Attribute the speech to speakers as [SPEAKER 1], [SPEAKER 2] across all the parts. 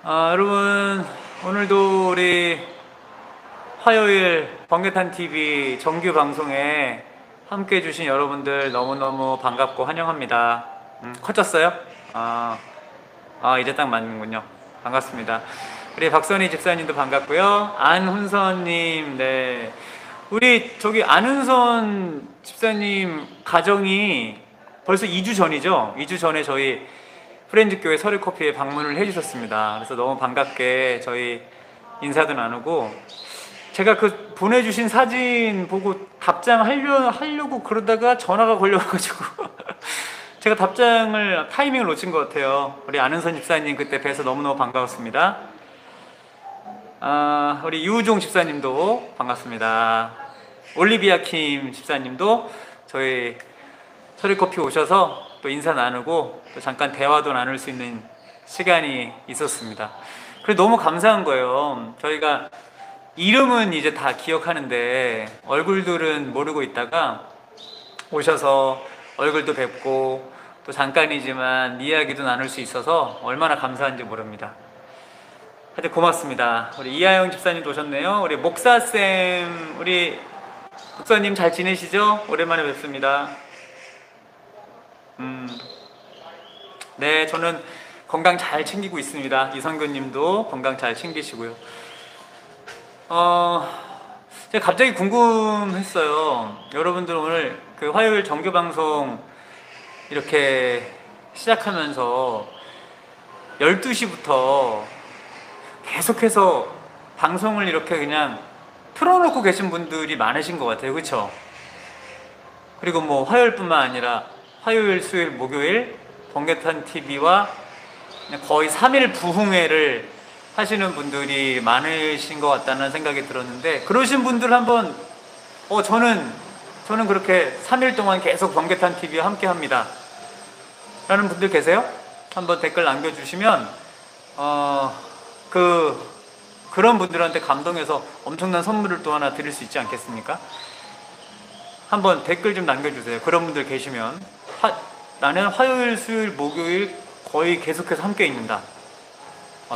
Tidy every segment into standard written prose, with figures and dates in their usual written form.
[SPEAKER 1] 여러분, 오늘도 우리 화요일 번개탄 TV 정규 방송에 함께 해주신 여러분들 너무너무 반갑고 환영합니다. 커졌어요? 이제 딱 맞는군요. 반갑습니다. 우리 박선희 집사님도 반갑고요. 안훈선님, 네. 우리 저기 안훈선 집사님 가정이 벌써 2주 전이죠? 2주 전에 저희 프렌즈교회 서울커피에 방문을 해주셨습니다. 그래서 너무 반갑게 저희 인사도 나누고, 제가 그 보내주신 사진 보고 답장하려고 그러다가 전화가 걸려가지고 제가 답장을 타이밍을 놓친 것 같아요. 우리 안은선 집사님 그때 뵈서 너무너무 반가웠습니다. 우리 유우종 집사님도 반갑습니다. 올리비아 킴 집사님도 저희 서울커피 오셔서 또 인사 나누고 또 잠깐 대화도 나눌 수 있는 시간이 있었습니다. 그래서 너무 감사한 거예요. 저희가 이름은 이제 다 기억하는데 얼굴들은 모르고 있다가 오셔서 얼굴도 뵙고 또 잠깐이지만 이야기도 나눌 수 있어서 얼마나 감사한지 모릅니다. 하여튼 고맙습니다. 우리 이하영 집사님도 오셨네요. 우리 목사쌤, 우리 목사님 잘 지내시죠? 오랜만에 뵙습니다. 네, 저는 건강 잘 챙기고 있습니다. 이성교님도 건강 잘 챙기시고요. 제가 갑자기 궁금했어요. 여러분들 오늘 그 화요일 정규 방송 이렇게 시작하면서 12시부터 계속해서 방송을 이렇게 그냥 틀어놓고 계신 분들이 많으신 것 같아요. 그렇죠? 그리고 뭐 화요일뿐만 아니라 화요일, 수요일, 목요일 번개탄 TV와 거의 3일 부흥회를 하시는 분들이 많으신 것 같다는 생각이 들었는데, 그러신 분들 한번 저는 그렇게 3일 동안 계속 번개탄 TV와 함께 합니다 라는 분들 계세요? 한번 댓글 남겨주시면 그런 분들한테 감동해서 엄청난 선물을 또 하나 드릴 수 있지 않겠습니까? 한번 댓글 좀 남겨주세요. 그런 분들 계시면 나는 화요일, 수요일, 목요일 거의 계속해서 함께 있는다,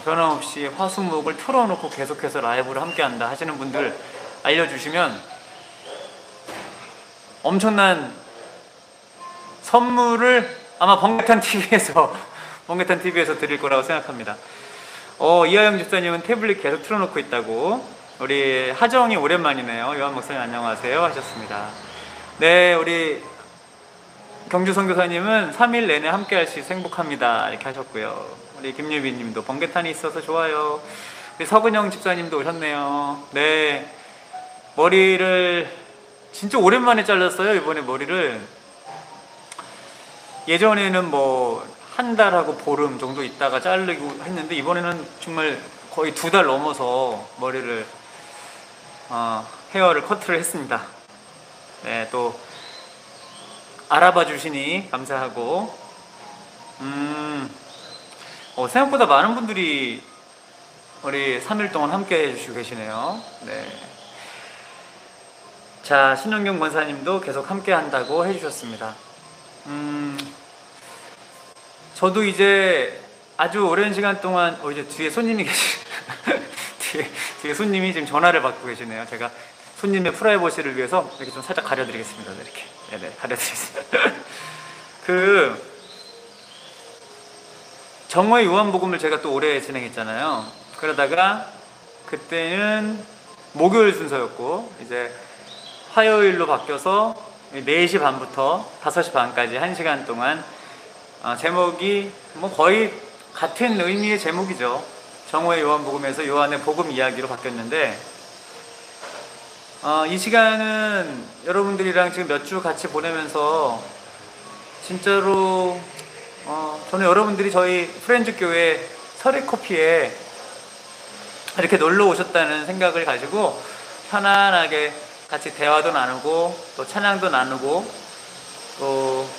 [SPEAKER 1] 변함없이 화수목을 틀어놓고 계속해서 라이브를 함께 한다 하시는 분들 알려주시면 엄청난 선물을 아마 번개탄 TV에서 드릴 거라고 생각합니다. 이하영 집사님은 태블릿 계속 틀어놓고 있다고. 우리 하정이 오랜만이네요. 요한 목사님 안녕하세요 하셨습니다. 네, 우리 경주 선교사님은 3일 내내 함께 할 수 있어 행복합니다 이렇게 하셨고요. 우리 김유빈 님도 번개탄이 있어서 좋아요. 우리 서근영 집사님도 오셨네요. 네, 머리를 진짜 오랜만에 잘랐어요. 이번에 머리를 예전에는 뭐 한 달하고 보름 정도 있다가 자르고 했는데, 이번에는 정말 거의 2달 넘어서 머리를 헤어를 커트를 했습니다. 네, 또 알아봐 주시니 감사하고. 생각보다 많은 분들이 우리 3일 동안 함께 해주시고 계시네요. 네. 자, 신원경 권사님도 계속 함께 한다고 해주셨습니다. 저도 이제 아주 오랜 시간 동안 이제 뒤에 손님이 뒤에 손님이 지금 전화를 받고 계시네요. 제가 손님의 프라이버시를 위해서 이렇게 좀 살짝 가려드리겠습니다. 이렇게. 네네, 가려드리겠습니다. 정오의 요한복음을 제가 또 오래 진행했잖아요. 그러다가 그때는 목요일 순서였고, 이제 화요일로 바뀌어서 4시 반부터 5시 반까지 1시간 동안 제목이 뭐 거의 같은 의미의 제목이죠. 정오의 요한복음에서 요한의 복음 이야기로 바뀌었는데, 이 시간은 여러분들이랑 지금 몇 주 같이 보내면서 진짜로 저는 여러분들이 저희 프렌즈교회 서울커피에 이렇게 놀러 오셨다는 생각을 가지고 편안하게 같이 대화도 나누고 또 찬양도 나누고 또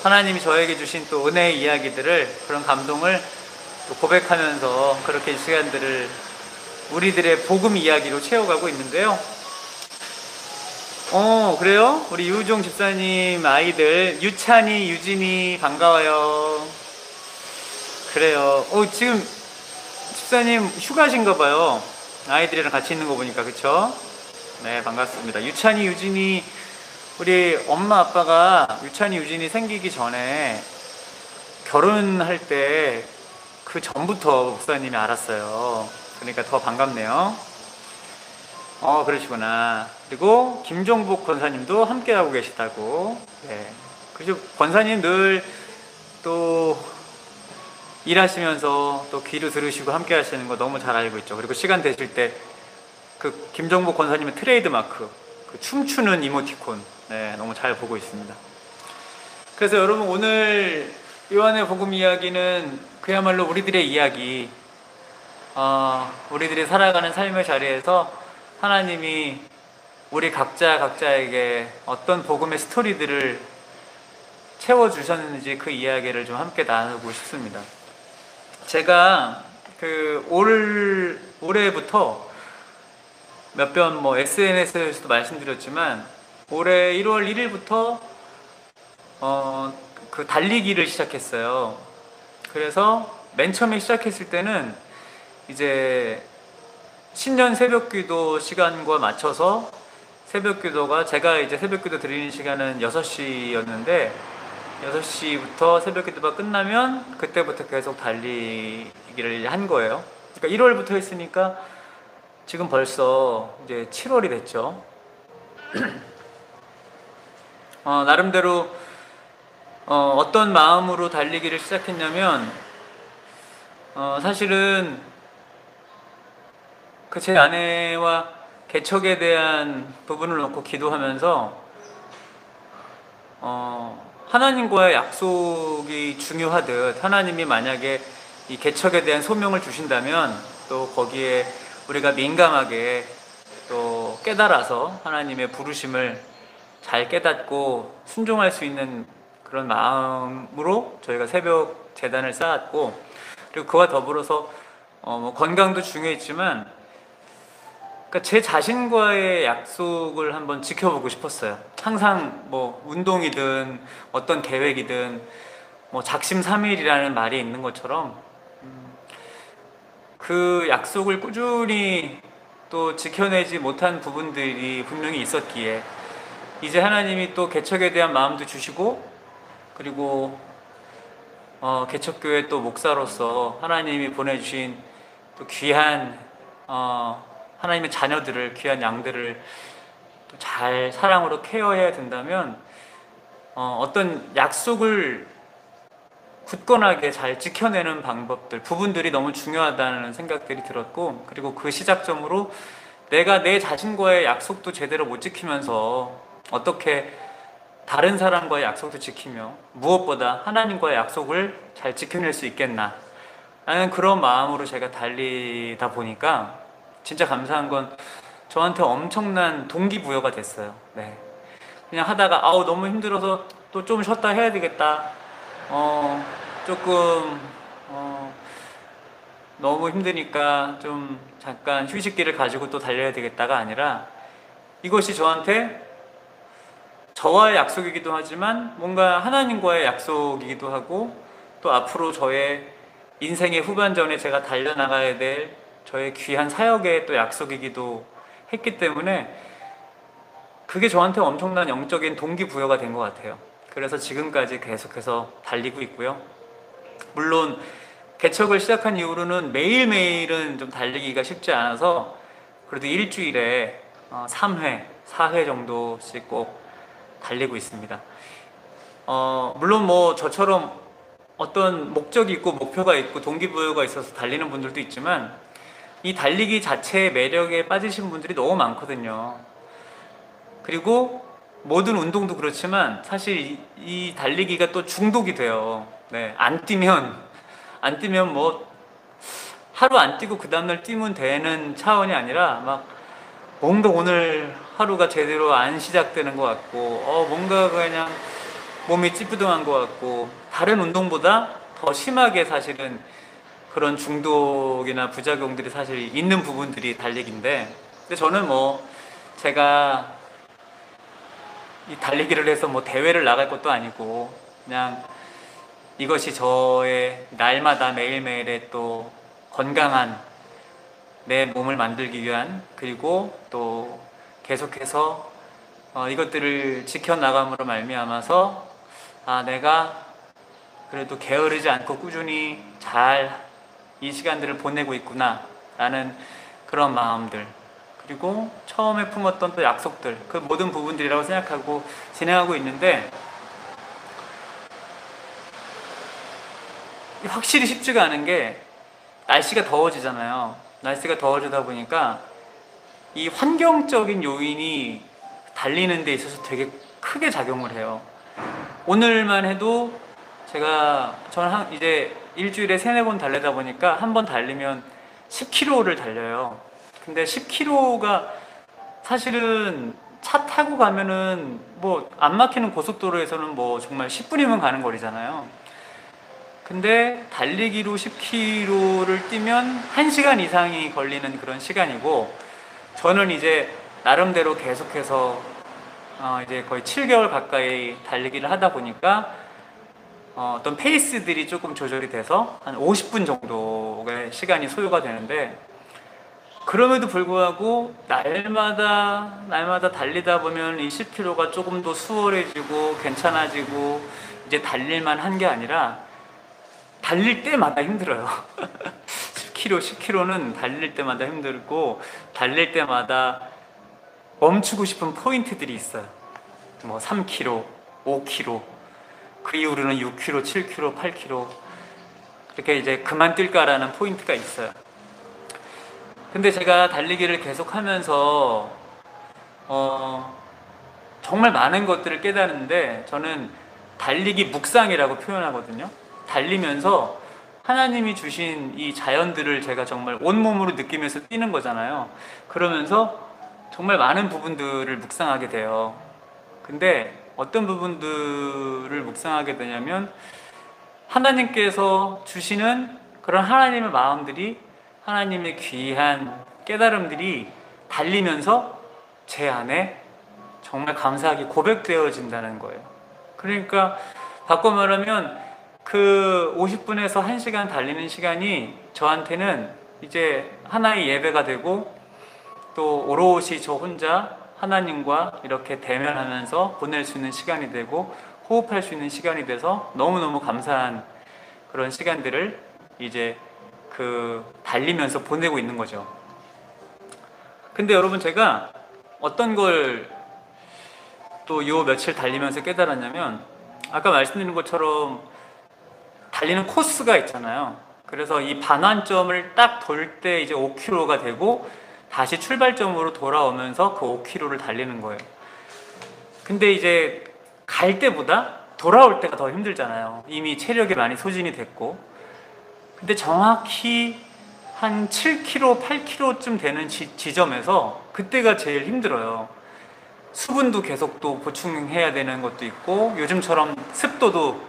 [SPEAKER 1] 하나님이 저에게 주신 또 은혜의 이야기들을, 그런 감동을 또 고백하면서 그렇게 이 시간들을 우리들의 복음 이야기로 채워가고 있는데요. 그래요? 우리 유우종 집사님 아이들 유찬이, 유진이 반가워요. 그래요. 집사님 휴가신가 봐요. 아이들이랑 같이 있는 거 보니까. 그쵸? 네, 반갑습니다. 유찬이, 유진이, 우리 엄마 아빠가 유찬이, 유진이 생기기 전에 결혼할 때 그 전부터 목사님이 알았어요. 그러니까 더 반갑네요. 그러시구나. 그리고 김종복 권사님도 함께하고 계시다고. 네. 그리고 권사님 늘 또 일하시면서 또 귀로 들으시고 함께 하시는 거 너무 잘 알고 있죠. 그리고 시간 되실 때 그 김정복 권사님의 트레이드 마크, 그 춤추는 이모티콘, 네, 너무 잘 보고 있습니다. 그래서 여러분, 오늘 요한의 복음 이야기는 그야말로 우리들의 이야기, 우리들이 살아가는 삶의 자리에서 하나님이 우리 각자에게 어떤 복음의 스토리들을 채워주셨는지 그 이야기를 좀 함께 나누고 싶습니다. 제가 올해부터 몇 번 SNS에서도 말씀드렸지만, 올해 1월 1일부터 그 달리기를 시작했어요. 그래서 맨 처음에 시작했을 때는 이제 신년 새벽기도 시간과 맞춰서 새벽기도가, 제가 이제 새벽기도 드리는 시간은 6시였는데 6시부터 새벽기도가 끝나면 그때부터 계속 달리기를 한 거예요. 그러니까 1월부터 했으니까 지금 벌써 이제 7월이 됐죠. 나름대로 어떤 마음으로 달리기를 시작했냐면, 사실은 그 제 아내와 개척에 대한 부분을 놓고 기도하면서 하나님과의 약속이 중요하듯, 하나님이 만약에 이 개척에 대한 소명을 주신다면 또 거기에 우리가 민감하게 또 깨달아서 하나님의 부르심을 잘 깨닫고 순종할 수 있는 그런 마음으로 저희가 새벽 재단을 쌓았고, 그리고 그와 더불어서 건강도 중요했지만, 그러니까 제 자신과의 약속을 한번 지켜보고 싶었어요. 항상 운동이든 어떤 계획이든 작심삼일이라는 말이 있는 것처럼 그 약속을 꾸준히 또 지켜내지 못한 부분들이 분명히 있었기에, 이제 하나님이 또 개척에 대한 마음도 주시고, 그리고 개척교회 또 목사로서 하나님이 보내주신 또 귀한 하나님의 자녀들을, 귀한 양들을 또 잘 사랑으로 케어해야 된다면 어떤 약속을 굳건하게 잘 지켜내는 방법들, 부분들이 너무 중요하다는 생각들이 들었고, 그리고 그 시작점으로 내가 내 자신과의 약속도 제대로 못 지키면서 어떻게 다른 사람과의 약속도 지키며 무엇보다 하나님과의 약속을 잘 지켜낼 수 있겠나 라는 그런 마음으로 제가 달리다 보니까 진짜 감사한 건 저한테 엄청난 동기부여가 됐어요. 네. 그냥 하다가 너무 힘들어서 또 좀 쉬었다 해야 되겠다, 조금 너무 힘드니까 좀 잠깐 휴식기를 가지고 또 달려야 되겠다가 아니라, 이것이 저한테 저와의 약속이기도 하지만 뭔가 하나님과의 약속이기도 하고, 또 앞으로 저의 인생의 후반전에 제가 달려나가야 될 저의 귀한 사역의 또 약속이기도 했기 때문에 그게 저한테 엄청난 영적인 동기부여가 된 것 같아요. 그래서 지금까지 계속해서 달리고 있고요. 물론 개척을 시작한 이후로는 매일매일은 좀 달리기가 쉽지 않아서 그래도 일주일에 3회, 4회 정도씩 꼭 달리고 있습니다. 물론 저처럼 어떤 목적이 있고 목표가 있고 동기부여가 있어서 달리는 분들도 있지만, 이 달리기 자체의 매력에 빠지신 분들이 너무 많거든요. 그리고 모든 운동도 그렇지만 사실 이 달리기가 또 중독이 돼요. 네, 안 뛰면 하루 안 뛰고 그 다음날 뛰면 되는 차원이 아니라 막 뭔가 오늘 하루가 제대로 안 시작되는 것 같고, 뭔가 그냥 몸이 찌뿌둥한 것 같고, 다른 운동보다 더 심하게 사실은 그런 중독이나 부작용들이 사실 있는 부분들이 달리기인데, 근데 저는 제가 이 달리기를 해서 대회를 나갈 것도 아니고, 그냥 이것이 저의 날마다 매일매일의 또 건강한 내 몸을 만들기 위한, 그리고 또 계속해서 이것들을 지켜나감으로 말미암아서 내가 그래도 게으르지 않고 꾸준히 잘 이 시간들을 보내고 있구나 라는 그런 마음들, 그리고 처음에 품었던 또 약속들, 그 모든 부분들이라고 생각하고 진행하고 있는데, 확실히 쉽지가 않은 게 날씨가 더워지잖아요. 날씨가 더워지다 보니까 이 환경적인 요인이 달리는 데 있어서 되게 크게 작용을 해요. 오늘만 해도 저는 이제 일주일에 3-4번 달리다 보니까 한 번 달리면 10km를 달려요. 근데 10km가 사실은 차 타고 가면은 뭐 안 막히는 고속도로에서는 뭐 정말 10분이면 가는 거리잖아요. 근데 달리기로 10km를 뛰면 1시간 이상이 걸리는 그런 시간이고, 저는 이제 나름대로 계속해서 이제 거의 7개월 가까이 달리기를 하다 보니까 어떤 페이스들이 조금 조절이 돼서 한 50분 정도의 시간이 소요가 되는데, 그럼에도 불구하고 날마다 달리다 보면 이 10km가 조금 더 수월해지고 괜찮아지고 이제 달릴만 한 게 아니라 달릴 때마다 힘들어요. 10km는 달릴 때마다 힘들고, 달릴 때마다 멈추고 싶은 포인트들이 있어요. 뭐 3km, 5km, 그 이후로는 6km, 7km, 8km, 이렇게 이제 그만 뛸까라는 포인트가 있어요. 근데 제가 달리기를 계속 하면서 정말 많은 것들을 깨달았는데, 저는 달리기 묵상이라고 표현하거든요. 달리면서 하나님이 주신 이 자연들을 제가 정말 온몸으로 느끼면서 뛰는 거잖아요. 그러면서 정말 많은 부분들을 묵상하게 돼요. 근데 어떤 부분들을 묵상하게 되냐면, 하나님께서 주시는 그런 하나님의 마음들이, 하나님의 귀한 깨달음들이 달리면서 제 안에 정말 감사하게 고백되어진다는 거예요. 그러니까 바꿔 말하면 그 50분에서 1시간 달리는 시간이 저한테는 이제 하나의 예배가 되고, 또 오롯이 저 혼자 하나님과 이렇게 대면하면서 보낼 수 있는 시간이 되고, 호흡할 수 있는 시간이 돼서 너무너무 감사한 그런 시간들을 이제 달리면서 보내고 있는 거죠. 근데 여러분, 제가 어떤 걸 또 요 며칠 달리면서 깨달았냐면, 아까 말씀드린 것처럼 달리는 코스가 있잖아요. 그래서 이 반환점을 딱 돌 때 이제 5km가 되고, 다시 출발점으로 돌아오면서 그 5km를 달리는 거예요. 근데 이제 갈 때보다 돌아올 때가 더 힘들잖아요. 이미 체력이 많이 소진이 됐고. 근데 정확히 한 7km, 8km쯤 되는 지점에서 그때가 제일 힘들어요. 수분도 계속 또 보충해야 되는 것도 있고, 요즘처럼 습도도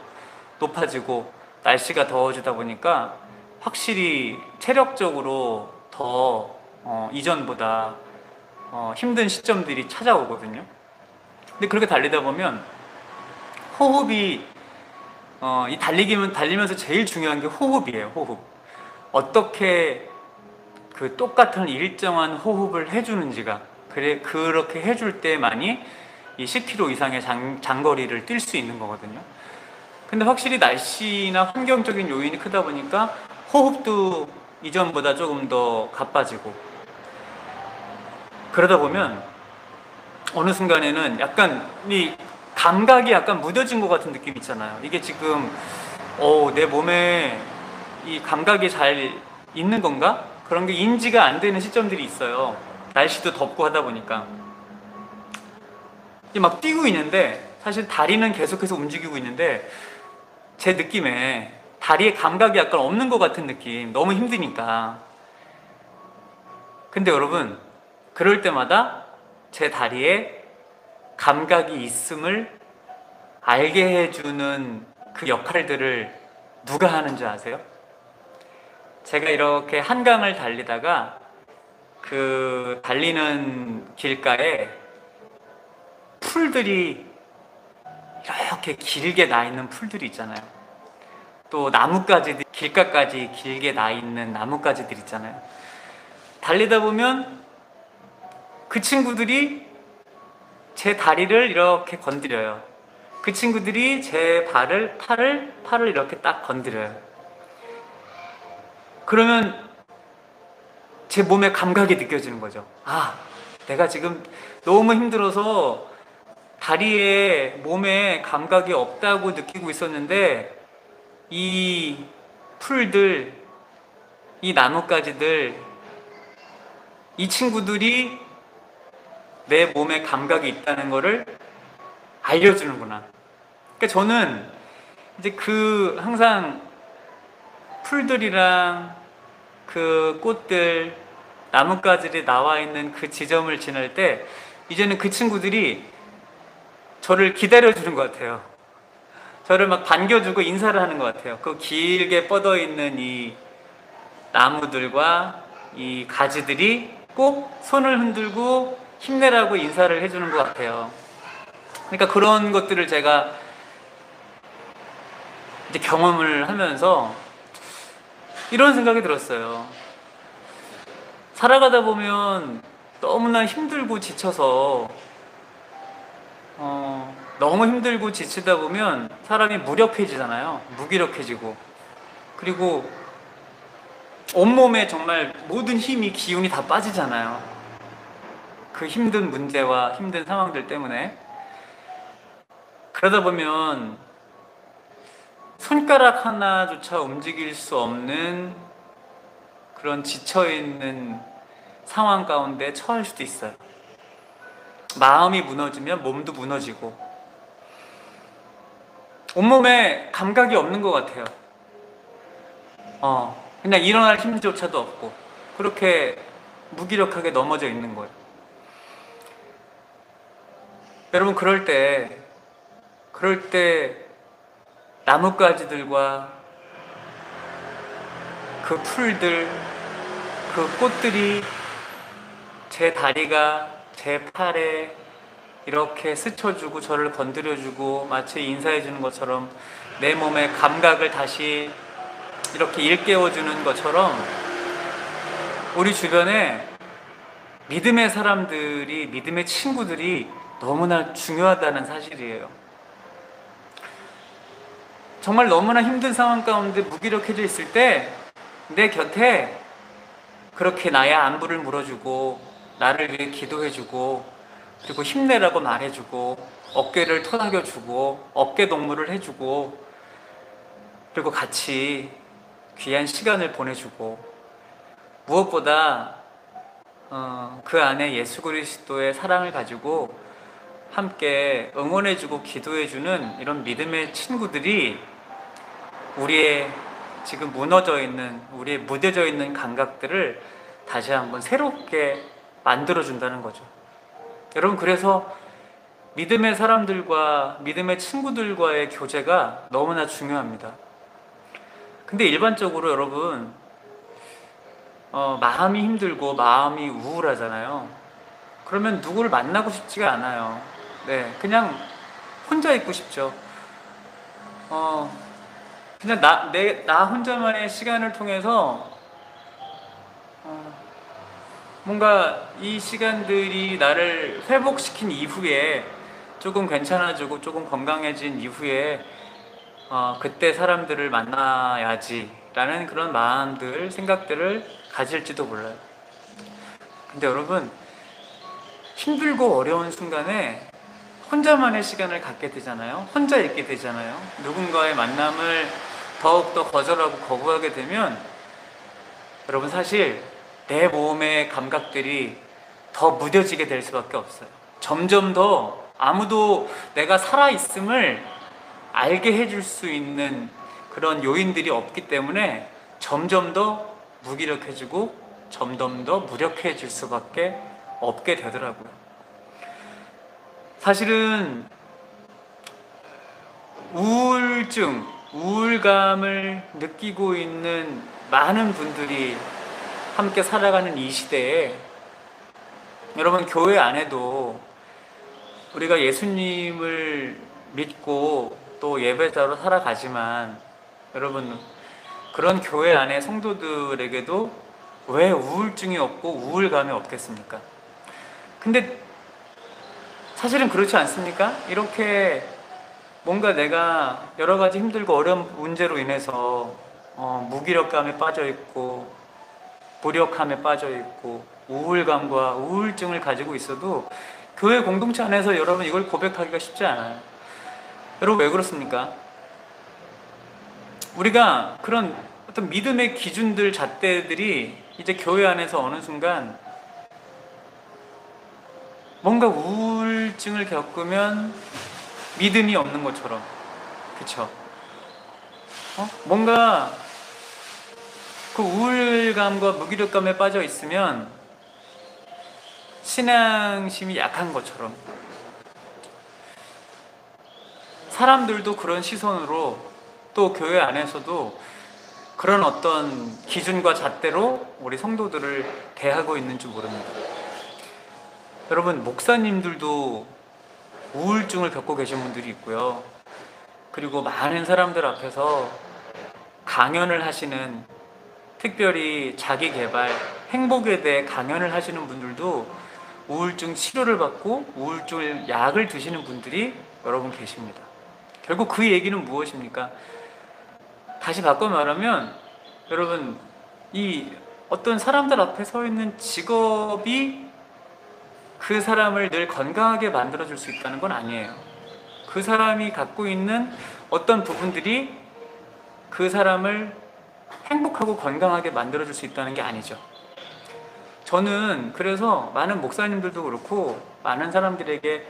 [SPEAKER 1] 높아지고 날씨가 더워지다 보니까 확실히 체력적으로 더 이전보다 힘든 시점들이 찾아오거든요. 근데 그렇게 달리다 보면 호흡이 달리면서 제일 중요한 게 호흡이에요. 호흡. 어떻게 그 똑같은 일정한 호흡을 해주는지가, 그렇게 해줄 때만이 이 10km 이상의 장거리를 뛸 수 있는 거거든요. 근데 확실히 날씨나 환경적인 요인이 크다 보니까 호흡도 이전보다 조금 더 가빠지고, 그러다 보면 어느 순간에는 약간 이 감각이 약간 무뎌진 것 같은 느낌 있잖아요. 이게 지금 내 몸에 이 감각이 잘 있는 건가? 그런 게 인지가 안 되는 시점들이 있어요. 날씨도 덥고 하다 보니까 막 뛰고 있는데, 사실 다리는 계속해서 움직이고 있는데 제 느낌에 다리에 감각이 약간 없는 것 같은 느낌. 너무 힘드니까. 근데 여러분, 그럴 때마다 제 다리에 감각이 있음을 알게 해주는 그 역할들을 누가 하는지 아세요? 제가 이렇게 한강을 달리다가 그 달리는 길가에 풀들이 이렇게 길게 나 있는 풀들이 있잖아요. 또 나뭇가지들이 길가까지 길게 나 있는 나뭇가지들 있잖아요. 달리다 보면 그 친구들이 제 다리를 이렇게 건드려요. 그 친구들이 제 팔을 이렇게 딱 건드려요. 그러면 제 몸의 감각이 느껴지는 거죠. 아, 내가 지금 너무 힘들어서 다리에, 몸에 감각이 없다고 느끼고 있었는데, 이 풀들, 이 나뭇가지들, 이 친구들이 내 몸에 감각이 있다는 거를 알려주는구나. 그러니까 저는 이제 항상 풀들이랑 그 꽃들, 나뭇가지들이 나와 있는 그 지점을 지날 때, 이제는 그 친구들이 저를 기다려주는 것 같아요. 저를 막 반겨주고 인사를 하는 것 같아요. 그 길게 뻗어 있는 이 나무들과 이 가지들이 꼭 손을 흔들고 힘내라고 인사를 해주는 것 같아요. 그러니까 그런 것들을 제가 이제 경험을 하면서 이런 생각이 들었어요. 살아가다 보면 너무나 힘들고 지쳐서 너무 힘들고 지치다 보면 사람이 무력해지잖아요. 무기력해지고, 그리고 온몸에 정말 모든 힘이, 기운이 다 빠지잖아요. 그 힘든 문제와 힘든 상황들 때문에. 그러다 보면 손가락 하나조차 움직일 수 없는 그런 지쳐있는 상황 가운데 처할 수도 있어요. 마음이 무너지면 몸도 무너지고, 온몸에 감각이 없는 것 같아요. 그냥 일어날 힘조차도 없고, 그렇게 무기력하게 넘어져 있는 거예요. 여러분, 그럴 때 나뭇가지들과 그 풀들, 그 꽃들이 제 다리가 제 팔에 이렇게 스쳐주고 저를 건드려주고 마치 인사해주는 것처럼 내 몸의 감각을 다시 이렇게 일깨워주는 것처럼 우리 주변에 믿음의 사람들이, 믿음의 친구들이 너무나 중요하다는 사실이에요. 정말 너무나 힘든 상황 가운데 무기력해져 있을 때 내 곁에 그렇게 나의 안부를 물어주고 나를 위해 기도해주고, 그리고 힘내라고 말해주고, 어깨를 토닥여주고, 어깨 동무를 해주고, 그리고 같이 귀한 시간을 보내주고, 무엇보다 그 안에 예수 그리스도의 사랑을 가지고 함께 응원해주고 기도해주는 이런 믿음의 친구들이 우리의 지금 무너져 있는, 우리의 무뎌져 있는 감각들을 다시 한번 새롭게 만들어준다는 거죠. 여러분, 그래서 믿음의 사람들과 믿음의 친구들과의 교제가 너무나 중요합니다. 근데 일반적으로 여러분, 마음이 힘들고 마음이 우울하잖아요. 그러면 누구를 만나고 싶지가 않아요. 네, 그냥 혼자 있고 싶죠. 그냥 나 혼자만의 시간을 통해서 뭔가 이 시간들이 나를 회복시킨 이후에, 조금 괜찮아지고 조금 건강해진 이후에 그때 사람들을 만나야지 라는 그런 마음들, 생각들을 가질지도 몰라요. 근데 여러분, 힘들고 어려운 순간에 혼자만의 시간을 갖게 되잖아요. 혼자 있게 되잖아요. 누군가의 만남을 더욱더 거절하고 거부하게 되면 여러분, 사실 내 몸의 감각들이 더 무뎌지게 될 수밖에 없어요. 점점 더 아무도 내가 살아있음을 알게 해줄 수 있는 그런 요인들이 없기 때문에 점점 더 무기력해지고 점점 더 무력해질 수밖에 없게 되더라고요. 사실은 우울증, 우울감을 느끼고 있는 많은 분들이 함께 살아가는 이 시대에, 여러분, 교회 안에도 우리가 예수님을 믿고 또 예배자로 살아가지만, 여러분, 그런 교회 안에 성도들에게도 왜 우울증이 없고 우울감이 없겠습니까? 근데 사실은 그렇지 않습니까? 이렇게 뭔가 내가 여러 가지 힘들고 어려운 문제로 인해서 무기력감에 빠져 있고 무력함에 빠져 있고 우울감과 우울증을 가지고 있어도 교회 공동체 안에서 여러분 이걸 고백하기가 쉽지 않아요. 여러분 왜 그렇습니까? 우리가 그런 어떤 믿음의 기준들, 잣대들이 이제 교회 안에서 어느 순간 뭔가 우울증을 겪으면 믿음이 없는 것처럼, 그쵸? 뭔가 그 우울감과 무기력감에 빠져 있으면 신앙심이 약한 것처럼 사람들도 그런 시선으로 또 교회 안에서도 그런 어떤 기준과 잣대로 우리 성도들을 대하고 있는 줄 모릅니다. 여러분, 목사님들도 우울증을 겪고 계신 분들이 있고요. 그리고 많은 사람들 앞에서 강연을 하시는, 특별히 자기 개발, 행복에 대해 강연을 하시는 분들도 우울증 치료를 받고 우울증 약을 드시는 분들이 여러분 계십니다. 결국 그 얘기는 무엇입니까? 다시 바꿔 말하면 여러분, 이 어떤 사람들 앞에 서 있는 직업이 그 사람을 늘 건강하게 만들어줄 수 있다는 건 아니에요. 그 사람이 갖고 있는 어떤 부분들이 그 사람을 행복하고 건강하게 만들어줄 수 있다는 게 아니죠. 저는 그래서 많은 목사님들도 그렇고 많은 사람들에게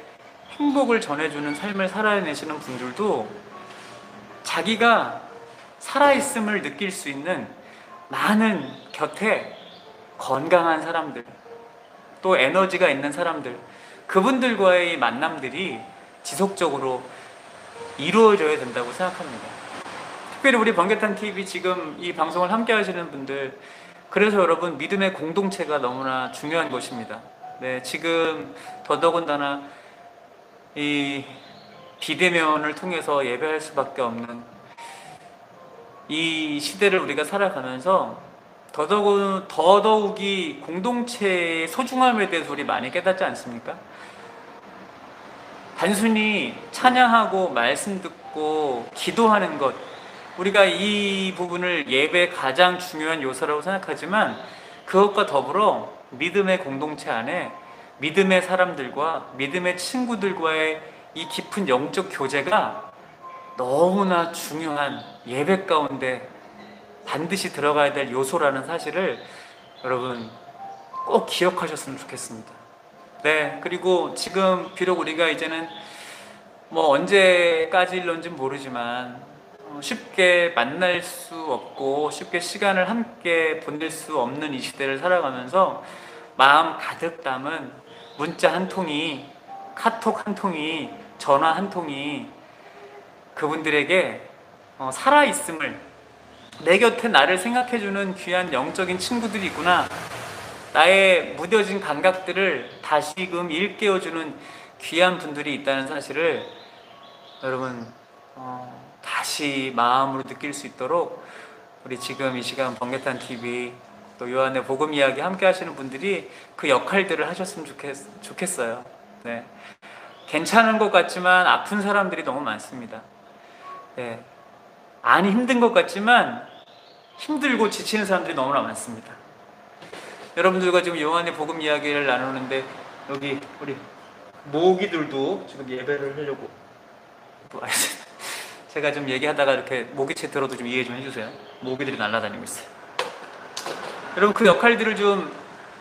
[SPEAKER 1] 행복을 전해주는 삶을 살아내시는 분들도 자기가 살아있음을 느낄 수 있는 많은 곁에 건강한 사람들, 또 에너지가 있는 사람들, 그분들과의 만남들이 지속적으로 이루어져야 된다고 생각합니다. 특별히 우리 번개탄TV 지금 이 방송을 함께 하시는 분들, 그래서 여러분 믿음의 공동체가 너무나 중요한 것입니다. 네, 지금 더더군다나 이 비대면을 통해서 예배할 수밖에 없는 이 시대를 우리가 살아가면서 더더욱이 공동체의 소중함에 대해서 우리 많이 깨닫지 않습니까? 단순히 찬양하고 말씀 듣고 기도하는 것, 우리가 이 부분을 예배의 가장 중요한 요소라고 생각하지만 그것과 더불어 믿음의 공동체 안에 믿음의 사람들과 믿음의 친구들과의 이 깊은 영적 교제가 너무나 중요한 예배 가운데 반드시 들어가야 될 요소라는 사실을 여러분 꼭 기억하셨으면 좋겠습니다. 네, 그리고 지금 비록 우리가 이제는 뭐 언제까지일런지 모르지만 쉽게 만날 수 없고 쉽게 시간을 함께 보낼 수 없는 이 시대를 살아가면서 마음 가득 담은 문자 한 통이, 카톡 한 통이, 전화 한 통이 그분들에게 살아있음을, 내 곁에 나를 생각해주는 귀한 영적인 친구들이 있구나, 나의 무뎌진 감각들을 다시금 일깨워주는 귀한 분들이 있다는 사실을 여러분 다시 마음으로 느낄 수 있도록 우리 지금 이 시간 번개탄TV 또 요한의 복음 이야기 함께 하시는 분들이 그 역할들을 하셨으면 좋겠어요. 네. 괜찮은 것 같지만 아픈 사람들이 너무 많습니다. 네. 아니 힘든 것 같지만 힘들고 지치는 사람들이 너무나 많습니다. 여러분들과 지금 요한의 복음 이야기를 나누는데 여기 우리 모기들도 지금 예배를 하려고 제가 좀 얘기하다가 이렇게 모기채 들어도 좀 이해 좀 해주세요. 모기들이 날아다니고 있어요. 여러분 그 역할들을 좀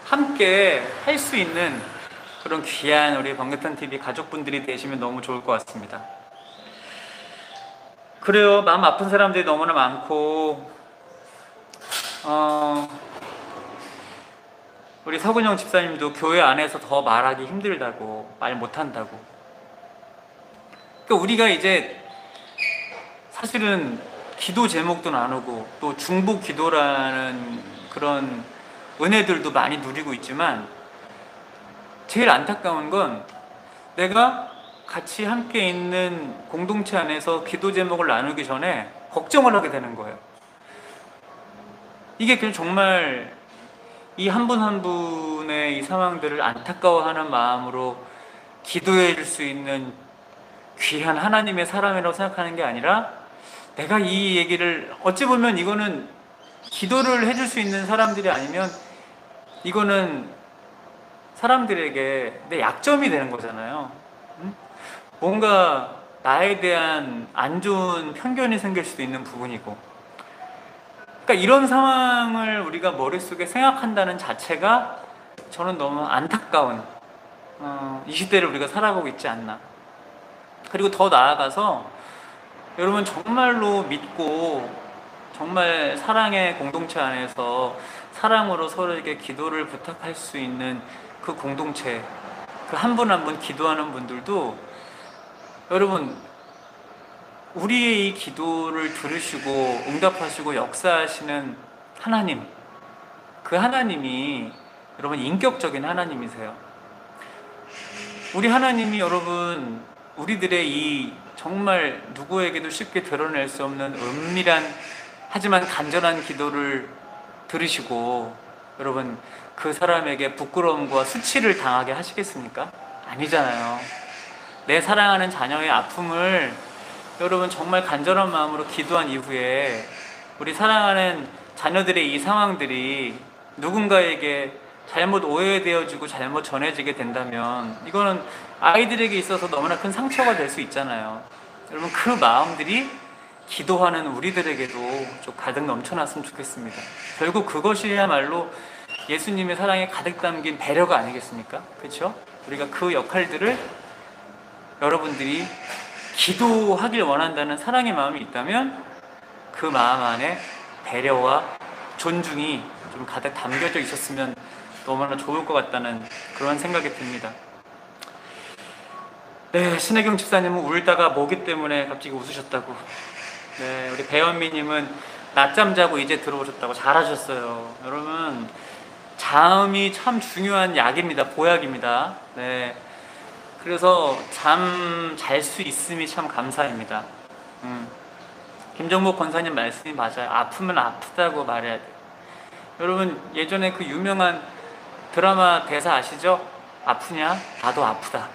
[SPEAKER 1] 함께 할 수 있는 그런 귀한 우리 번개탄TV 가족분들이 되시면 너무 좋을 것 같습니다. 그래요, 마음 아픈 사람들이 너무나 많고 우리 서근영 집사님도 교회 안에서 더 말하기 힘들다고, 말 못한다고. 그러니까 우리가 이제 사실은 기도 제목도 나누고 또 중보 기도라는 그런 은혜들도 많이 누리고 있지만 제일 안타까운 건 내가 같이 함께 있는 공동체 안에서 기도 제목을 나누기 전에 걱정을 하게 되는 거예요. 이게 그냥 정말 이 한 분 한 분의 이 상황들을 안타까워하는 마음으로 기도해 줄 수 있는 귀한 하나님의 사람이라고 생각하는 게 아니라, 내가 이 얘기를 어찌 보면 이거는 기도를 해줄 수 있는 사람들이 아니면 이거는 사람들에게 내 약점이 되는 거잖아요. 응? 뭔가 나에 대한 안 좋은 편견이 생길 수도 있는 부분이고, 그러니까 이런 상황을 우리가 머릿속에 생각한다는 자체가 저는 너무 안타까운 이 시대를 우리가 살아가고 있지 않나. 그리고 더 나아가서 여러분 정말로 믿고 정말 사랑의 공동체 안에서 사랑으로 서로에게 기도를 부탁할 수 있는 그 공동체, 그 한 분 한 분 기도하는 분들도, 여러분 우리의 이 기도를 들으시고 응답하시고 역사하시는 하나님, 그 하나님이 여러분 인격적인 하나님이세요. 우리 하나님이 여러분 우리들의 이 정말 누구에게도 쉽게 드러낼 수 없는 은밀한 하지만 간절한 기도를 들으시고 여러분 그 사람에게 부끄러움과 수치를 당하게 하시겠습니까? 아니잖아요. 내 사랑하는 자녀의 아픔을 여러분 정말 간절한 마음으로 기도한 이후에 우리 사랑하는 자녀들의 이 상황들이 누군가에게 잘못 오해되어지고 잘못 전해지게 된다면 이거는 아이들에게 있어서 너무나 큰 상처가 될 수 있잖아요. 여러분 그 마음들이 기도하는 우리들에게도 좀 가득 넘쳐났으면 좋겠습니다. 결국 그것이야말로 예수님의 사랑에 가득 담긴 배려가 아니겠습니까? 그렇죠? 우리가 그 역할들을 여러분들이 기도하길 원한다는 사랑의 마음이 있다면 그 마음 안에 배려와 존중이 좀 가득 담겨져 있었으면 너무나 좋을 것 같다는 그런 생각이 듭니다. 네, 신혜경 집사님은 울다가 모기 때문에 갑자기 웃으셨다고. 네, 우리 배현미님은 낮잠 자고 이제 들어오셨다고. 잘하셨어요. 여러분 잠이 참 중요한 약입니다. 보약입니다. 네, 그래서 잠 잘 수 있음이 참 감사입니다. 김정목 권사님 말씀이 맞아요. 아프면 아프다고 말해야 돼요. 여러분 예전에 그 유명한 드라마 대사 아시죠? 아프냐? 나도 아프다.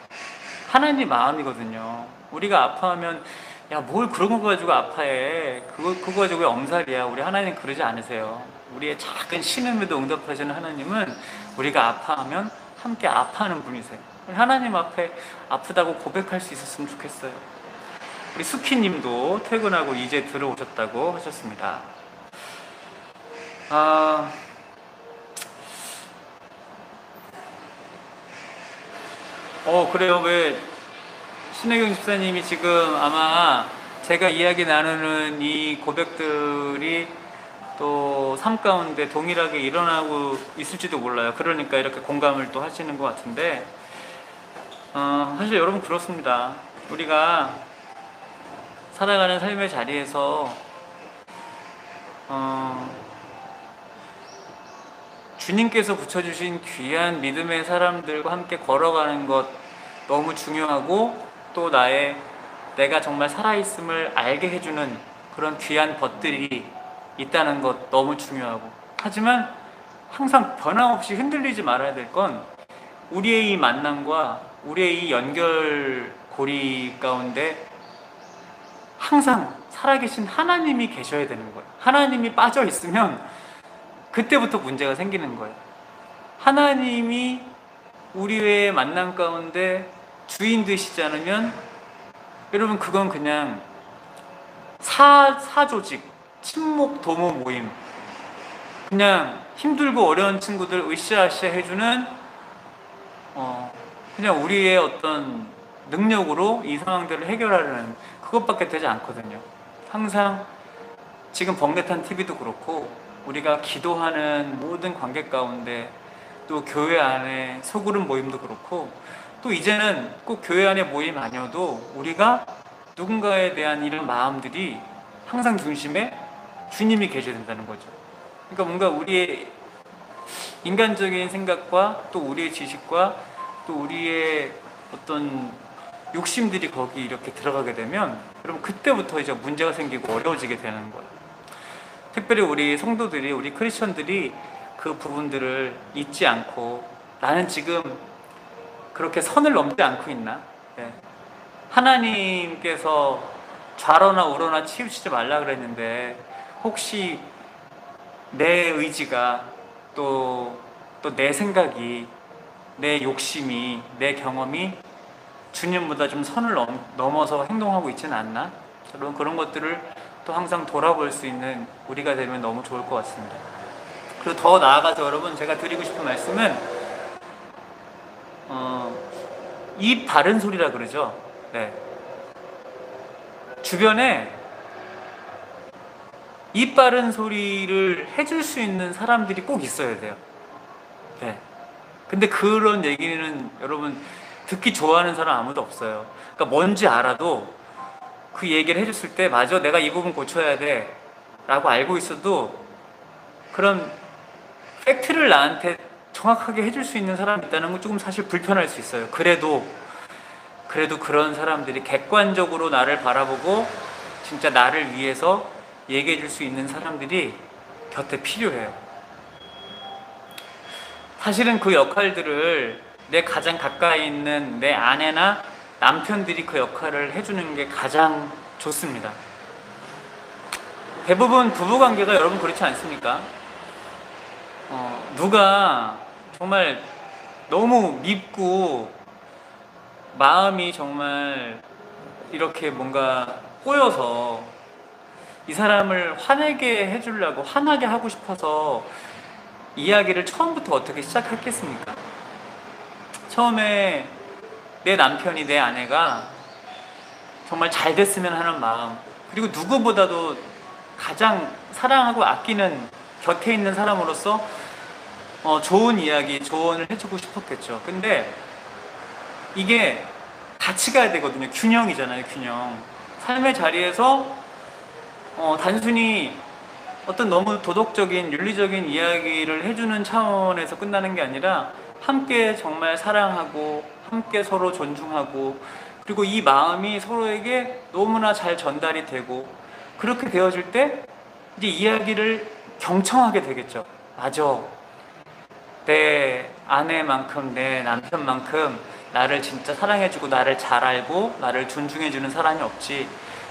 [SPEAKER 1] 하나님 마음이거든요. 우리가 아파하면 야 뭘 그런 거 가지고 아파해. 그거 가지고 왜 엄살이야. 우리 하나님 그러지 않으세요. 우리의 작은 신음에도 응답하시는 하나님은 우리가 아파하면 함께 아파하는 분이세요. 하나님 앞에 아프다고 고백할 수 있었으면 좋겠어요. 우리 수키님도 퇴근하고 이제 들어오셨다고 하셨습니다. 그래요. 왜 신혜경 집사님이 지금 아마 제가 이야기 나누는 이 고백들이 또 삶 가운데 동일하게 일어나고 있을지도 몰라요. 그러니까 이렇게 공감을 또 하시는 것 같은데, 사실 여러분 그렇습니다. 우리가 살아가는 삶의 자리에서 주님께서 붙여주신 귀한 믿음의 사람들과 함께 걸어가는 것 너무 중요하고, 또 내가 정말 살아있음을 알게 해주는 그런 귀한 것들이 있다는 것 너무 중요하고, 하지만 항상 변함없이 흔들리지 말아야 될 건 우리의 이 만남과 우리의 이 연결고리 가운데 항상 살아계신 하나님이 계셔야 되는 거예요. 하나님이 빠져 있으면 그때부터 문제가 생기는 거예요. 하나님이 우리의 만남 가운데 주인 되시지 않으면 여러분 그건 그냥 사조직, 친목 도모 모임, 그냥 힘들고 어려운 친구들 으쌰으쌰 해주는 그냥 우리의 어떤 능력으로 이 상황들을 해결하려는 그것밖에 되지 않거든요. 항상 지금 벙긋한 TV도 그렇고 우리가 기도하는 모든 관계 가운데, 또 교회 안에 소그룹 모임도 그렇고, 또 이제는 꼭 교회 안에 모임 아니어도 우리가 누군가에 대한 이런 마음들이 항상 중심에 주님이 계셔야 된다는 거죠. 그러니까 뭔가 우리의 인간적인 생각과 또 우리의 지식과 또 우리의 어떤 욕심들이 거기 이렇게 들어가게 되면 여러분 그때부터 이제 문제가 생기고 어려워지게 되는 거예요. 특별히 우리 성도들이, 우리 크리스천들이 그 부분들을 잊지 않고, 나는 지금 그렇게 선을 넘지 않고 있나? 네. 하나님께서 좌로나 우로나 치우치지 말라 그랬는데, 혹시 내 의지가, 또 내 생각이, 내 욕심이, 내 경험이 주님보다 좀 선을 넘어서 행동하고 있지는 않나? 여러분, 그런 것들을 또 항상 돌아볼 수 있는 우리가 되면 너무 좋을 것 같습니다. 그리고 더 나아가서 여러분, 제가 드리고 싶은 말씀은 입 바른 소리라 그러죠. 네. 주변에 입 바른 소리를 해줄 수 있는 사람들이 꼭 있어야 돼요. 네. 근데 그런 얘기는 여러분 듣기 좋아하는 사람 아무도 없어요. 그러니까 뭔지 알아도 그 얘기를 해줬을 때, 맞아, 내가 이 부분 고쳐야 돼 라고 알고 있어도 그런 팩트를 나한테 정확하게 해줄 수 있는 사람이 있다는 건 조금 사실 불편할 수 있어요. 그래도 그런 사람들이 객관적으로 나를 바라보고 진짜 나를 위해서 얘기해 줄 수 있는 사람들이 곁에 필요해요. 사실은 그 역할들을 내 가장 가까이 있는 내 아내나 남편들이 그 역할을 해주는 게 가장 좋습니다. 대부분 부부관계가 여러분 그렇지 않습니까? 누가 정말 너무 밉고 마음이 정말 이렇게 뭔가 꼬여서 이 사람을 화내게 해주려고, 화나게 하고 싶어서 이야기를 처음부터 어떻게 시작했겠습니까? 처음에 내 남편이, 내 아내가 정말 잘 됐으면 하는 마음, 그리고 누구보다도 가장 사랑하고 아끼는 곁에 있는 사람으로서 좋은 이야기, 조언을 해주고 싶었겠죠. 근데 이게 같이 가야 되거든요. 균형이잖아요, 균형. 삶의 자리에서 단순히 어떤 너무 도덕적인, 윤리적인 이야기를 해주는 차원에서 끝나는 게 아니라 함께 정말 사랑하고 함께 서로 존중하고, 그리고 이 마음이 서로에게 너무나 잘 전달이 되고, 그렇게 되어질 때 이제 이야기를 경청하게 되겠죠. 맞아, 내 아내만큼, 내 남편만큼 나를 진짜 사랑해주고 나를 잘 알고 나를 존중해주는 사람이 없지.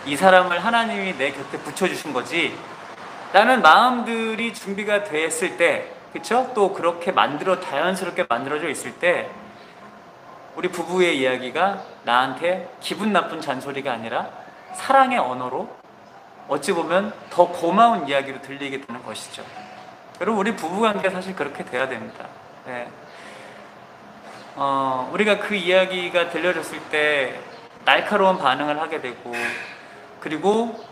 [SPEAKER 1] 이 사람을 하나님이 내 곁에 붙여주신 거지 라는 마음들이 준비가 됐을 때, 그쵸? 또 그렇게 자연스럽게 만들어져 있을 때 우리 부부의 이야기가 나한테 기분 나쁜 잔소리가 아니라 사랑의 언어로, 어찌 보면 더 고마운 이야기로 들리게 되는 것이죠. 여러분, 우리 부부관계 사실 그렇게 돼야 됩니다. 네. 우리가 그 이야기가 들려줬을 때 날카로운 반응을 하게 되고, 그리고